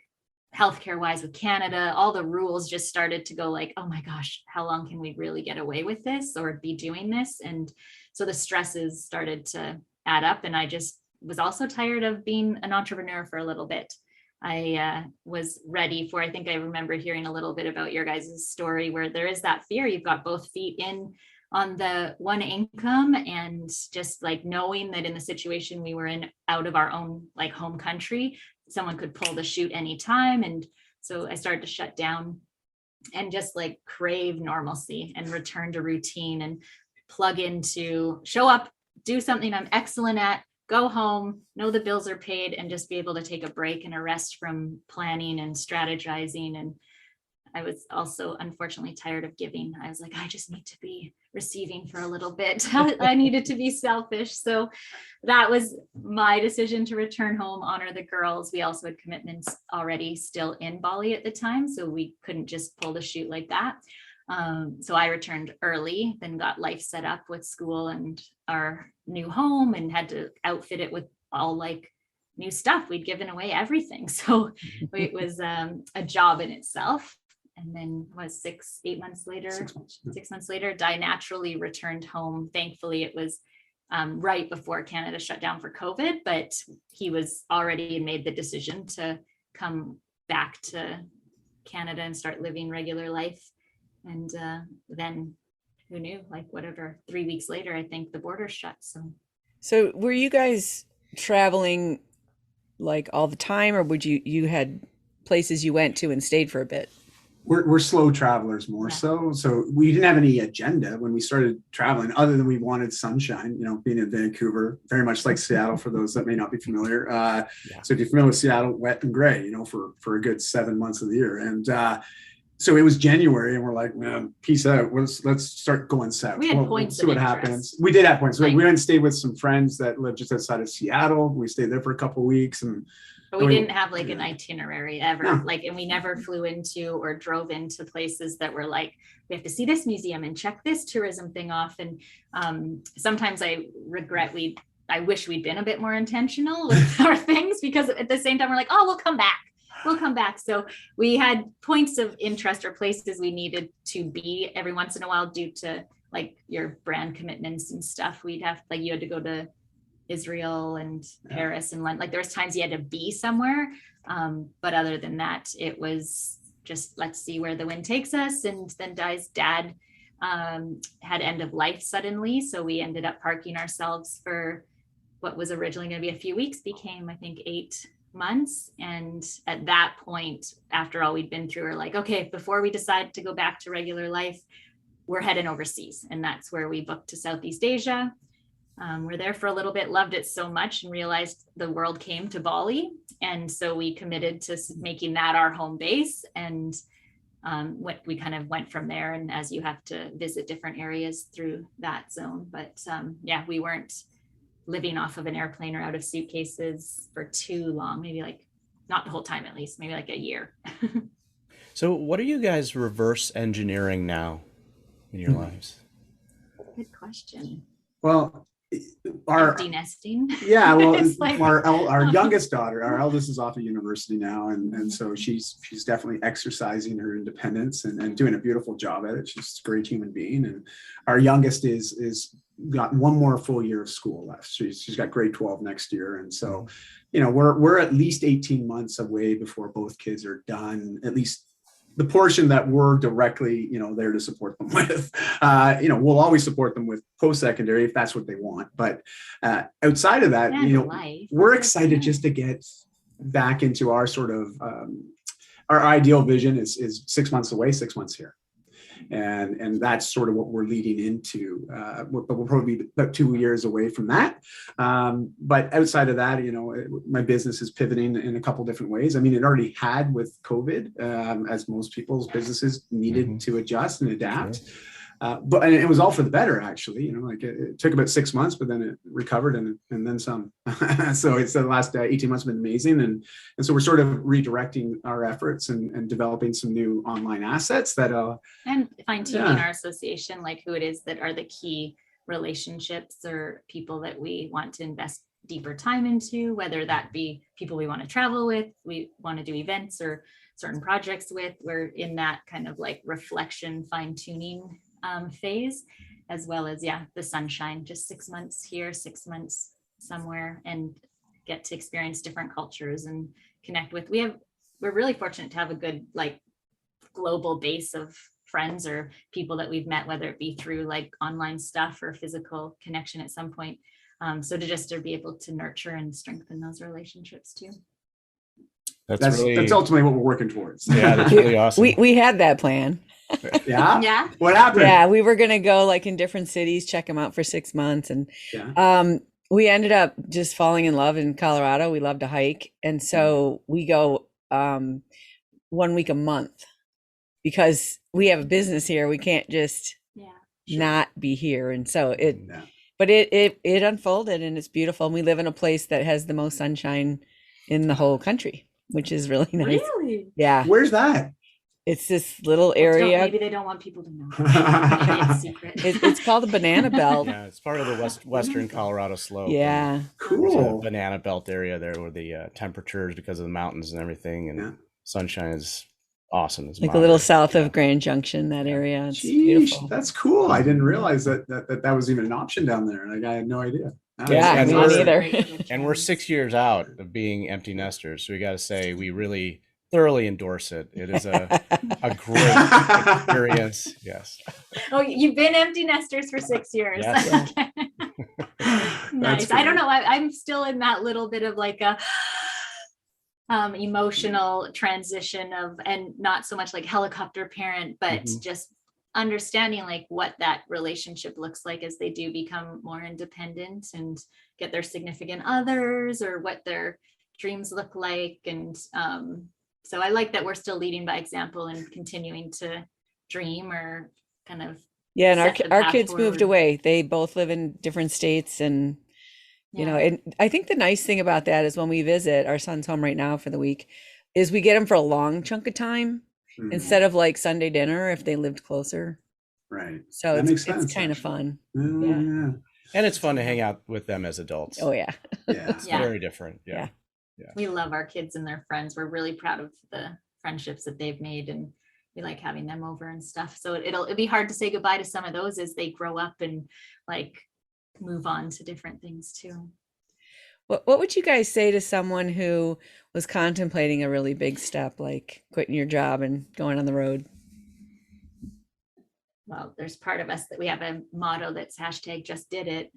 healthcare wise with Canada, all the rules just started to go like, oh my gosh, how long can we really get away with this or be doing this? And so the stresses started to add up. And I just was also tired of being an entrepreneur for a little bit. I was ready I think I remember hearing a little bit about your guys' story where there is that fear. You've got both feet in on the one income and just like knowing that in the situation we were in out of our own like home country, someone could pull the chute anytime. And so I started to shut down and just like crave normalcy and return to routine and plug into show up, do something I'm excellent at, go home, know the bills are paid, and just be able to take a break and a rest from planning and strategizing. And I was also unfortunately tired of giving. I was like, I just need to be receiving for a little bit. I needed to be selfish. So that was my decision to return home, honor the girls. We also had commitments already still in Bali at the time, so we couldn't just pull the chute like that. So I returned early, then got life set up with school and our new home, and had to outfit it with all like new stuff. We'd given away everything. So it was a job in itself. And then was 8 months later, 6 months later, Dai naturally returned home. Thankfully, it was right before Canada shut down for COVID, but he was already made the decision to come back to Canada and start living regular life. And then who knew, like whatever, 3 weeks later, I think the border shut. So were you guys traveling like all the time, or would you had places you went to and stayed for a bit? We're slow travelers more so. So we didn't have any agenda when we started traveling, other than we wanted sunshine, being in Vancouver, very much like Seattle, for those that may not be familiar. So if you're familiar with Seattle, wet and gray, for a good 7 months of the year. And so it was January, and we're like, man, peace out. Let's start going south. We had points see what happens. We did have points. We went and stayed with some friends that lived just outside of Seattle. We stayed there for a couple of weeks, but we didn't have like an itinerary ever. No. And we never flew into or drove into places that were like, we have to see this museum and check this tourism thing off. And sometimes I regret I wish we'd been a bit more intentional with our things, because at the same time we're like, oh, we'll come back. So we had points of interest or places we needed to be every once in a while due to like your brand commitments and stuff. We'd have, like, you had to go to Israel and Paris and London. Like there was times you had to be somewhere. But other than that, it was just, let's see where the wind takes us. And then Dai's dad had end of life suddenly. So we ended up parking ourselves for what was originally going to be a few weeks, became, I think, 8 months. And at that point, after all we'd been through, we're like, okay, before we decide to go back to regular life, we're heading overseas. And that's where we booked to Southeast Asia. We're there for a little bit, loved it so much, and realized the world came to Bali. And so we committed to making that our home base. And we kind of went from there. And as you have to visit different areas through that zone. But we weren't living off of an airplane or out of suitcases for too long, maybe like not the whole time, at least maybe like a year. So what are you guys reverse engineering now in your lives? Good question. Well, our empty nesting. Yeah, well, like, our youngest daughter, our eldest, is off at university now, and so she's definitely exercising her independence and doing a beautiful job at it. She's a great human being. And our youngest is got one more full year of school left. She's got grade 12 next year, and so we're at least 18 months away before both kids are done, at least the portion that we're directly, there to support them with. We'll always support them with post-secondary if that's what they want. But outside of that, we're excited just to get back into our sort of, our ideal vision is 6 months away, 6 months here. And that's sort of what we're leading into. But we'll probably be about 2 years away from that. But outside of that, my business is pivoting in a couple different ways. I mean, it already had with COVID, as most people's businesses needed to adjust and adapt. Sure. But it was all for the better, actually. It took about 6 months, but then it recovered and then some. So it's the last 18 months have been amazing. And so we're sort of redirecting our efforts and developing some new online assets that and fine-tuning our association, like who it is that are the key relationships or people that we want to invest deeper time into, whether that be people we want to travel with, we want to do events or certain projects with. We're in that kind of like reflection, fine-tuning phase, as well as the sunshine, just 6 months here, 6 months somewhere, and get to experience different cultures and connect with. We're really fortunate to have a good like global base of friends or people that we've met, whether it be through like online stuff or physical connection at some point. So to be able to nurture and strengthen those relationships too. That's ultimately what we're working towards. Yeah, that's really awesome. We had that plan. Yeah. Yeah. What happened? Yeah, we were gonna go like in different cities, check them out for 6 months, and we ended up just falling in love in Colorado. We love to hike. And so we go 1 week a month because we have a business here. We can't just not be here. And so but it unfolded and it's beautiful. And we live in a place that has the most sunshine in the whole country, which is really nice. Really? Yeah. Where's that? It's this little area. Maybe they don't want people to know. Maybe it's secret. It's called the Banana Belt. Yeah, it's part of the western Colorado slope. Yeah. Cool. There's a banana belt area there where the temperatures, because of the mountains and everything, and sunshine is awesome. It's like a little south of Grand Junction, that area. It's beautiful. That's cool. I didn't realize that was even an option down there. Like, I had no idea. Yeah, me neither. And we're 6 years out of being empty nesters, so we got to say we really thoroughly endorse it. It is a great experience. Yes. Oh, you've been empty nesters for 6 years. Yes. Nice. I don't know. I'm still in that little bit of like a emotional transition of, and not so much like helicopter parent, but just understanding like what that relationship looks like as they do become more independent and get their significant others, or what their dreams look like. And so I like that we're still leading by example and continuing to dream, or kind of. Yeah, and our kids moved away. They both live in different states, and you know, and I think the nice thing about that is when we visit, our son's home right now for the week, is we get him for a long chunk of time instead of like Sunday dinner if they lived closer. Right. So it's kind of fun. Yeah. And it's fun to hang out with them as adults. Oh yeah. It's very different. Yeah. We love our kids and their friends. We're really proud of the friendships that they've made, and we like having them over and stuff. So it'll be hard to say goodbye to some of those as they grow up and like move on to different things too. What would you guys say to someone who was contemplating a really big step, like quitting your job and going on the road? Well, there's part of us that we have a motto that's #JustDidIt.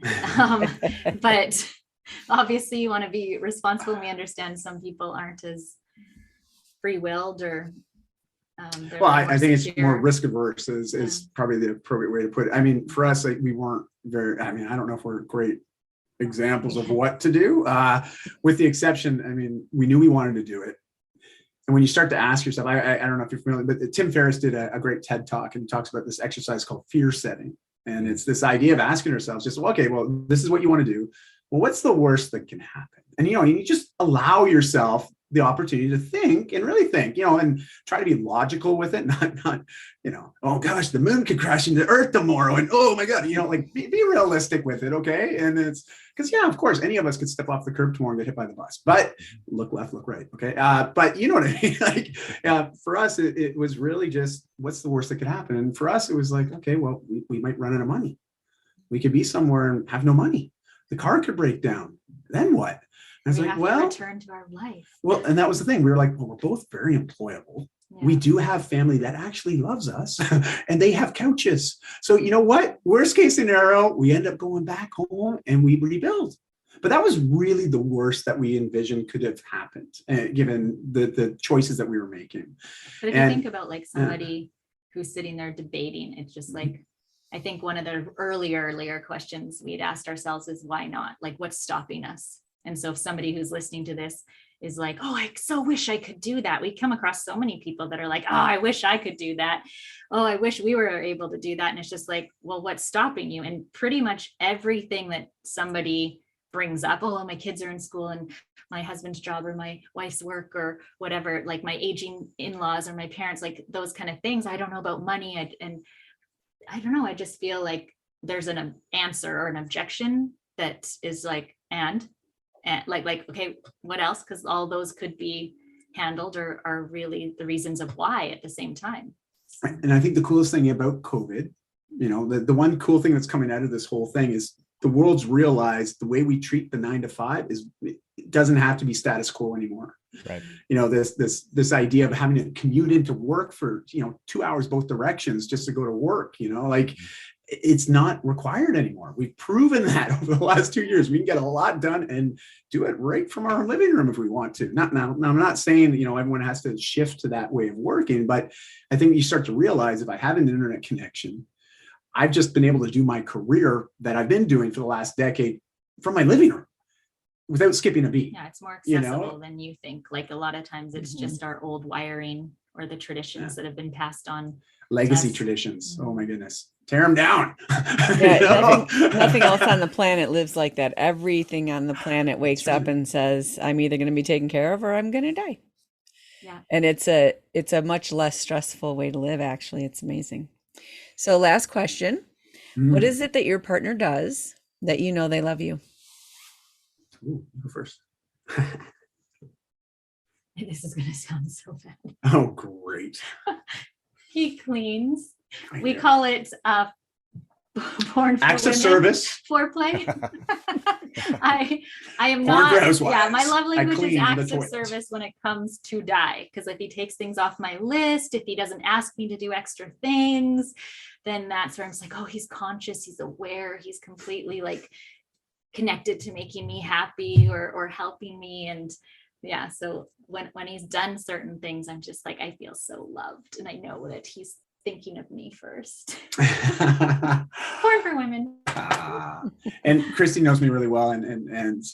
But obviously you want to be responsible. We understand some people aren't as free-willed, or well, I think it's more risk averse is probably the appropriate way to put it. I mean, for us, like, we weren't very, I mean, I don't know if we're great examples of what to do, with the exception, I mean, we knew we wanted to do it. And when you start to ask yourself, I don't know if you're familiar, but Tim Ferriss did a great TED talk, and he talks about this exercise called fear setting. And it's this idea of asking ourselves just, okay, well, this is what you want to do. Well, what's the worst that can happen? And, you know, you just allow yourself the opportunity to think and really think, you know, and try to be logical with it, not, you know, oh gosh, the moon could crash into Earth tomorrow, and oh my God, you know, like be realistic with it, okay? And it's because, yeah, of course, any of us could step off the curb tomorrow and get hit by the bus, but look left, look right, okay? But you know what I mean? Like, for us, it was really just, what's the worst that could happen? And for us, it was like, okay, well, we might run out of money. We could be somewhere and have no money. The car could break down. Then what? And we have to return to our life. Well, and that was the thing. We were like, well, we're both very employable. Yeah. We do have family that actually loves us, and they have couches. So you know what? Worst case scenario, we end up going back home and we rebuild. But that was really the worst that we envisioned could have happened, given the choices that we were making. But if you think about like somebody who's sitting there debating, it's just like, I think one of the earlier questions we'd asked ourselves is, why not? Like, what's stopping us? And so if somebody who's listening to this is like, oh, I so wish I could do that. We come across so many people that are like, oh, I wish I could do that. Oh, I wish we were able to do that. And it's just like, well, what's stopping you? And pretty much everything that somebody brings up, oh, my kids are in school, and my husband's job, or my wife's work, or whatever, like my aging in-laws or my parents, like those kind of things. I don't know about money. And I don't know. I just feel like there's an answer or an objection that is like, and like, okay, what else? Because all those could be handled, or are really the reasons of why at the same time. And I think the coolest thing about COVID, you know, the one cool thing that's coming out of this whole thing is the world's realized the way we treat the 9 to 5 is, it doesn't have to be status quo anymore. Right. You know, this idea of having to commute into work for, 2 hours both directions just to go to work, like it's not required anymore. We've proven that over the last 2 years. We can get a lot done and do it right from our living room if we want to. Now, I'm not saying, everyone has to shift to that way of working, but I think you start to realize if I have an internet connection, I've just been able to do my career that I've been doing for the last decade from my living room without skipping a beat. Yeah, it's more You accessible know? than you think. Like a lot of times it's just our old wiring or the traditions that have been passed on. Legacy Us. traditions. Oh my goodness. Tear them down. Yeah, You know? nothing else on the planet lives like that. Everything on the planet wakes up and says, I'm either going to be taken care of or I'm going to die. Yeah. And it's a much less stressful way to live, actually. It's amazing. So last question. What is it that your partner does that you know they love you? Ooh, you go first. This is going to sound so bad. Oh, great. He cleans. I We know. call it porn for Acts of women. service. Foreplay. I am Porn not. for housewives. Yeah, my love I language is clean the acts of toilet. service when it comes to Dai. Because if he takes things off my list, if he doesn't ask me to do extra things, then that's where I'm just like, oh, he's conscious, he's aware, he's completely like connected to making me happy or helping me. And yeah, so when he's done certain things, I'm just like, I feel so loved, and I know that he's thinking of me first. Porn for women. And Christy knows me really well, and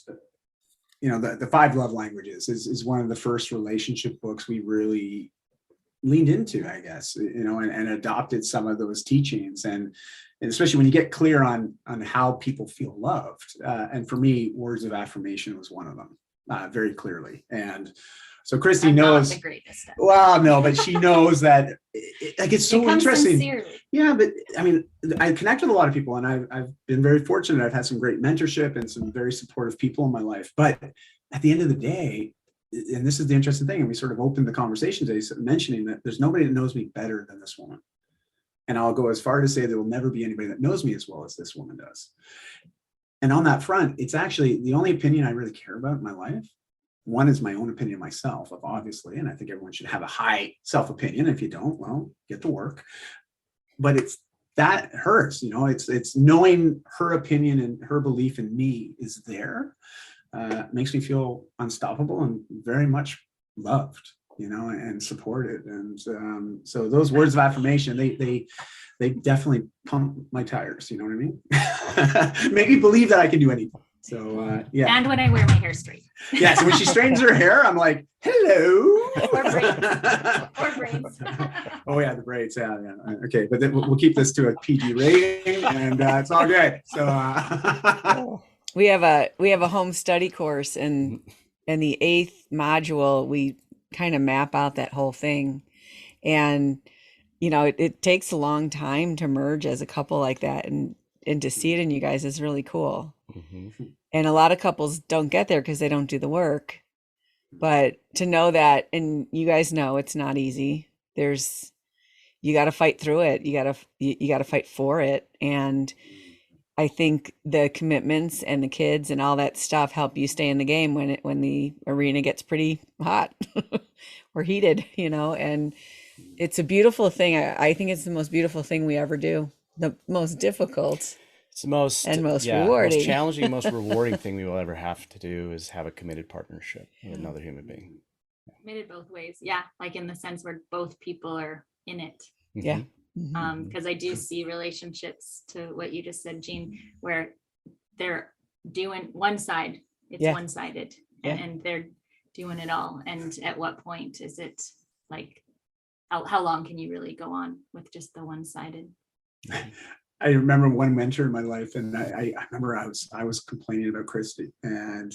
you know, the 5 love languages is one of the first relationship books we really leaned into, I guess, you know, and adopted some of those teachings, and especially when you get clear on how people feel loved. And for me, words of affirmation was one of them, very clearly. And so Christy I'm not knows. the greatest. Well, no, but she knows that like it's so It comes interesting. sincerely. Yeah, but I mean, I connect with a lot of people, and I've been very fortunate. I've had some great mentorship and some very supportive people in my life. But at the end of the day, and this is the interesting thing, and we sort of opened the conversation today mentioning that there's nobody that knows me better than this woman. And I'll go as far to say there will never be anybody that knows me as well as this woman does. And on that front, it's actually the only opinion I really care about in my life. One is my own opinion of myself, obviously, and I think everyone should have a high self-opinion. If you don't, well, get to work. But it's that hurts, you know, it's knowing her opinion and her belief in me is there. Makes me feel unstoppable and very much loved, you know, and supported. And so those words of affirmation, they definitely pump my tires, you know what I mean? Make me believe that I can do anything. So yeah. And when I wear my hair straight. Yeah, so when she straightens her hair, I'm like, hello. Or braids. Or braids. Oh yeah, the braids. Yeah. Okay, but then we'll keep this to a PG rating, and it's all good. So we have a home study course, and in the 8th module, we kind of map out that whole thing. And you know, it takes a long time to merge as a couple like that, and to see it in you guys is really cool. Mm-hmm. And a lot of couples don't get there because they don't do the work. But to know that, and you guys know it's not easy. You got to fight through it. You got to fight for it. And I think the commitments and the kids and all that stuff help you stay in the game when the arena gets pretty hot or heated, you know. And it's a beautiful thing. I think it's the most beautiful thing we ever do. The most difficult. It's the most rewarding. most challenging, most rewarding thing we will ever have to do is have a committed partnership with another human being. Committed both ways. Yeah. Like in the sense where both people are in it. Yeah. Because I do see relationships, to what you just said, Jean, where they're doing one side, it's one-sided, and they're doing it all. And at what point is it like, how long can you really go on with just the one-sided? I remember one mentor in my life, and I remember I was complaining about Christy, and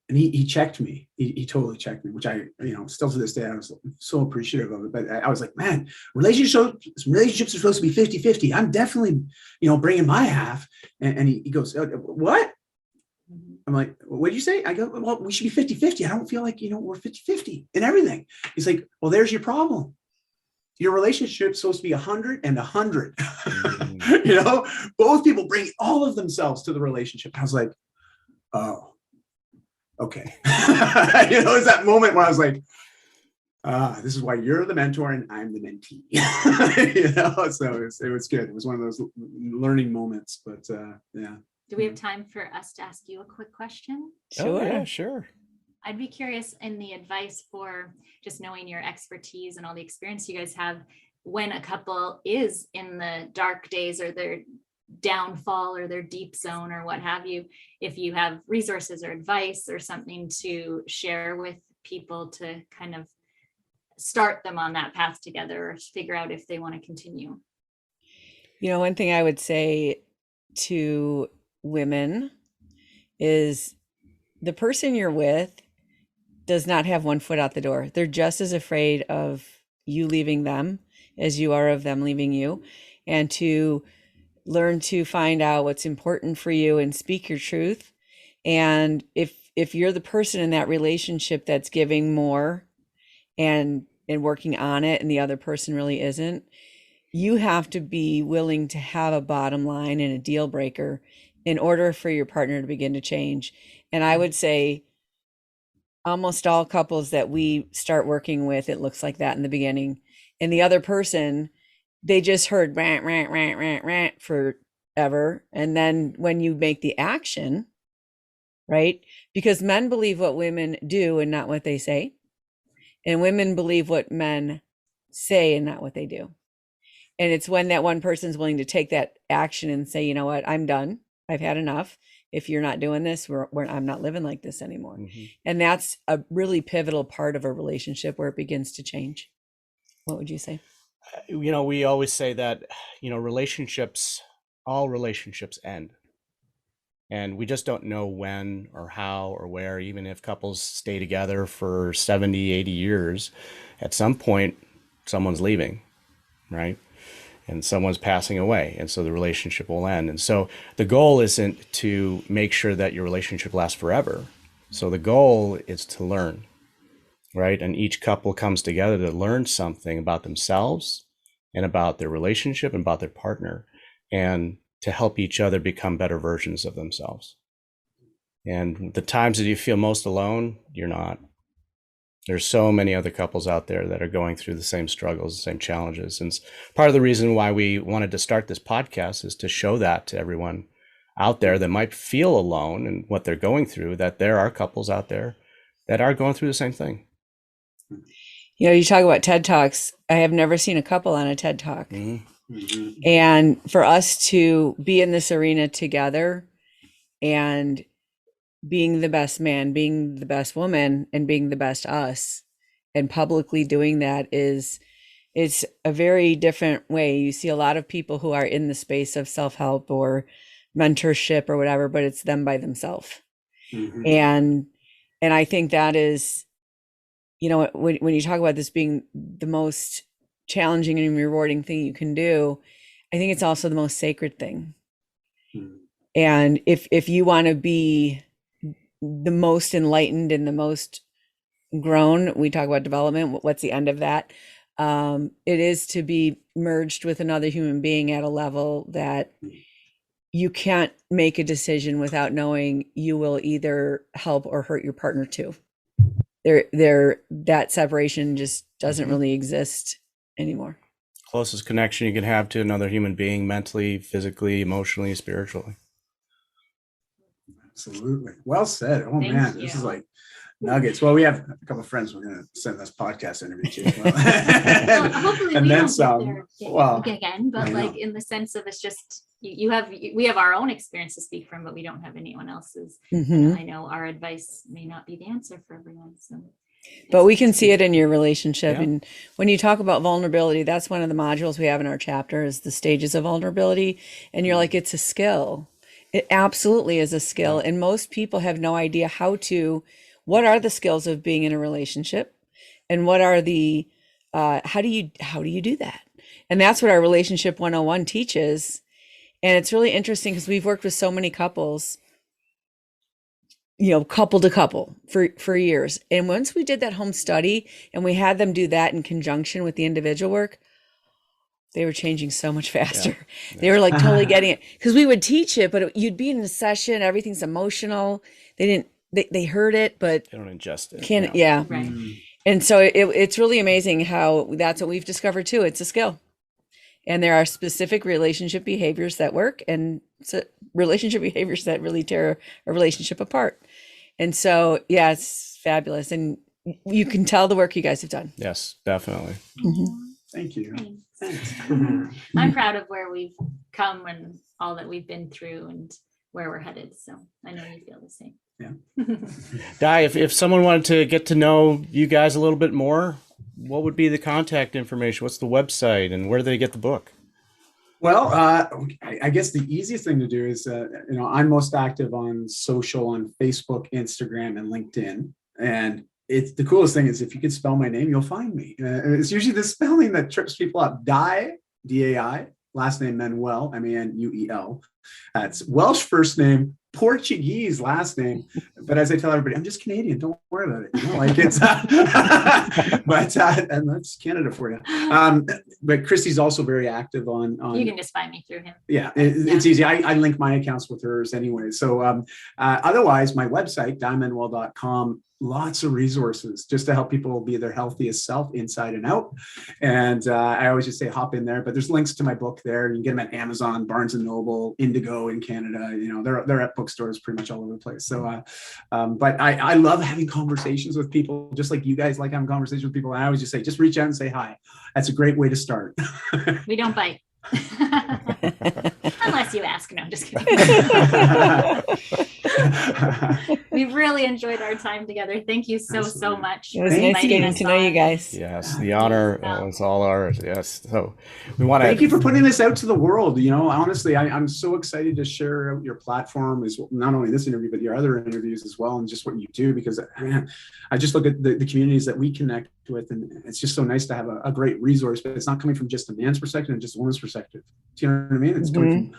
he checked me. He totally checked me, which I, you know, still to this day, I was so appreciative of it. But I was like, man, relationships are supposed to be 50-50. I'm definitely, you know, bringing my half. And he goes, what? I'm like, what did you say? I go, well, we should be 50-50. I don't feel like, you know, we're 50-50 in everything. He's like, well, there's your problem. Your relationship's supposed to be 100 and 100. You know, both people bring all of themselves to the relationship. I was like, oh, okay. You know, it's that moment where I was like, this is why you're the mentor and I'm the mentee. You know, so it was good. It was one of those learning moments, but yeah. Do we have time for us to ask you a quick question? Sure. Oh, yeah, sure. I'd be curious in the advice for just knowing your expertise and all the experience you guys have when a couple is in the dark days or they're downfall or their deep zone or what have you, if you have resources or advice or something to share with people to kind of start them on that path together, or figure out if they want to continue. One thing I would say to women is the person you're with does not have one foot out the door. They're just as afraid of you leaving them as you are of them leaving you. And to learn to find out what's important for you and speak your truth. And if you're the person in that relationship that's giving more and working on it, and the other person really isn't, you have to be willing to have a bottom line and a deal breaker in order for your partner to begin to change. And I would say almost all couples that we start working with, it looks like that in the beginning. And the other person, they just heard rant, rant, rant, rant, rant forever. And then when you make the action, right? Because men believe what women do and not what they say. And women believe what men say and not what they do. And it's when that one person's willing to take that action and say, you know what, I'm done. I've had enough. If you're not doing this, I'm not living like this anymore. Mm-hmm. And that's a really pivotal part of a relationship where it begins to change. What would you say? We always say that, all relationships end. And we just don't know when or how or where. Even if couples stay together for 70, 80 years, at some point, someone's leaving, right? And someone's passing away. And so the relationship will end. And so the goal isn't to make sure that your relationship lasts forever. So the goal is to learn, right? And each couple comes together to learn something about themselves and about their relationship and about their partner, and to help each other become better versions of themselves. And the times that you feel most alone, you're not. There's so many other couples out there that are going through the same struggles, the same challenges. And part of the reason why we wanted to start this podcast is to show that to everyone out there that might feel alone in what they're going through, that there are couples out there that are going through the same thing. You talk about TED Talks. I have never seen a couple on a TED Talk. Mm-hmm. Mm-hmm. And for us to be in this arena together and being the best man, being the best woman, and being the best us, and publicly doing that it's a very different way. You see a lot of people who are in the space of self-help or mentorship or whatever, but it's them by themselves. Mm-hmm. And I think that is, when you talk about this being the most challenging and rewarding thing you can do, I think it's also the most sacred thing. Mm-hmm. And if you want to be the most enlightened and the most grown, we talk about development, what's the end of that? It is to be merged with another human being at a level that you can't make a decision without knowing you will either help or hurt your partner too. That separation just doesn't really exist anymore. Closest connection you can have to another human being, mentally, physically, emotionally, spiritually. Absolutely. Well said. Oh, man, this is like nuggets. Well, we have a couple of friends we're going to send this podcast interview to. Well, hopefully and we then don't some. Well, again, but like in the sense of it's just we have our own experience to speak from, but we don't have anyone else's. Mm-hmm. And I know our advice may not be the answer for everyone. So, but we can see it in your relationship. Yeah. And when you talk about vulnerability, that's one of the modules we have in our chapter is the stages of vulnerability. And you're like, it's a skill. It absolutely is a skill. And most people have no idea what are the skills of being in a relationship, and what are the, how do you do that? And that's what our Relationship 101 teaches. And it's really interesting because we've worked with so many couples, couple to couple for years. And once we did that home study and we had them do that in conjunction with the individual work, they were changing so much faster. Yeah. They were like totally getting it, because we would teach it, but you'd be in a session, everything's emotional. They heard it, but they don't ingest it. Yeah. Right. And so it's really amazing how that's what we've discovered too. It's a skill. And there are specific relationship behaviors that work, and relationship behaviors that really tear a relationship apart. And so, yeah, it's fabulous. And you can tell the work you guys have done. Yes, definitely. Mm-hmm. Thank you. Thanks. I'm proud of where we've come and all that we've been through and where we're headed. So I know you feel the same. Yeah. Dai, if someone wanted to get to know you guys a little bit more, what would be the contact information? What's the website, and where do they get the book? Well, I guess the easiest thing to do is, I'm most active on social, on Facebook, Instagram, and LinkedIn. And it's the coolest thing is if you could spell my name, you'll find me. It's usually the spelling that trips people up. Dai, D-A-I, last name Manuel, M-A-N-U-E-L. That's Welsh first name, Portuguese last name. But as I tell everybody, I'm just Canadian. Don't worry about it. It's, and that's Canada for you. But Christie's also very active on. You can just find me through him. Yeah, it's easy. I link my accounts with hers anyway. So otherwise, my website, diamanuel.com, lots of resources just to help people be their healthiest self inside and out. And I always just say hop in there, but there's links to my book there. You can get them at Amazon, Barnes and Noble, Indigo in Canada. They're at bookstores pretty much all over the place. So, but I love having conversations with people, just like you guys like having conversations with people. And I always just say, just reach out and say hi. That's a great way to start. We don't bite. Unless you ask. No, I'm just kidding. We've really enjoyed our time together. Thank you so much. It was nice getting to know you guys. Yes, the honor is all ours. Yes. So we want to thank you for putting this out to the world. Honestly, I'm so excited to share out your platform, as not only this interview, but your other interviews as well, and just what you do, because I just look at the communities that we connect with, and it's just so nice to have a great resource, but it's not coming from just a man's perspective and just a woman's perspective. Do you know what I mean? It's coming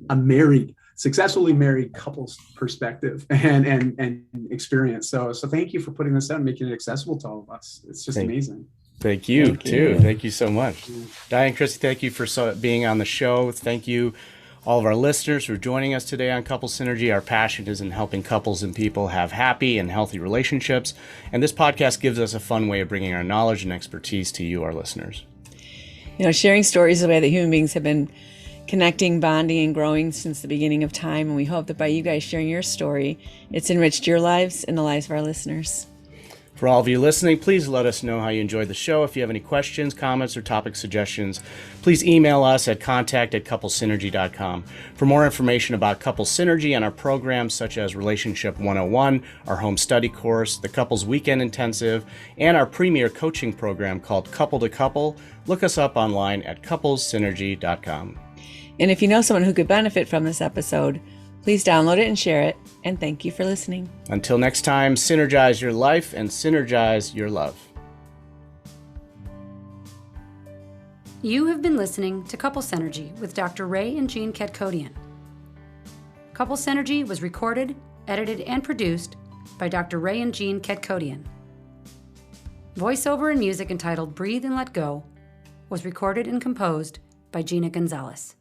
from a successfully married couple's perspective and experience. So thank you for putting this out and making it accessible to all of us. It's just amazing. Thank you too. Thank you so much. Dai and Christie, thank you for being on the show. Thank you all of our listeners for joining us today on Couple Synergy. Our passion is in helping couples and people have happy and healthy relationships. And this podcast gives us a fun way of bringing our knowledge and expertise to you, our listeners. Sharing stories the way that human beings have been connecting, bonding, and growing since the beginning of time. And we hope that by you guys sharing your story, it's enriched your lives and the lives of our listeners. For all of you listening, please let us know how you enjoyed the show. If you have any questions, comments, or topic suggestions, please email us at contact@couplesynergy.com. For more information about Couple Synergy and our programs such as Relationship 101, our home study course, the Couples Weekend Intensive, and our premier coaching program called Couple to Couple, look us up online at couplesynergy.com. And if you know someone who could benefit from this episode, please download it and share it. And thank you for listening. Until next time, synergize your life and synergize your love. You have been listening to Couple Synergy with Dr. Ray and Jean Ketkodian. Couple Synergy was recorded, edited, and produced by Dr. Ray and Jean Ketkodian. Voiceover and music entitled Breathe and Let Go was recorded and composed by Gina Gonzalez.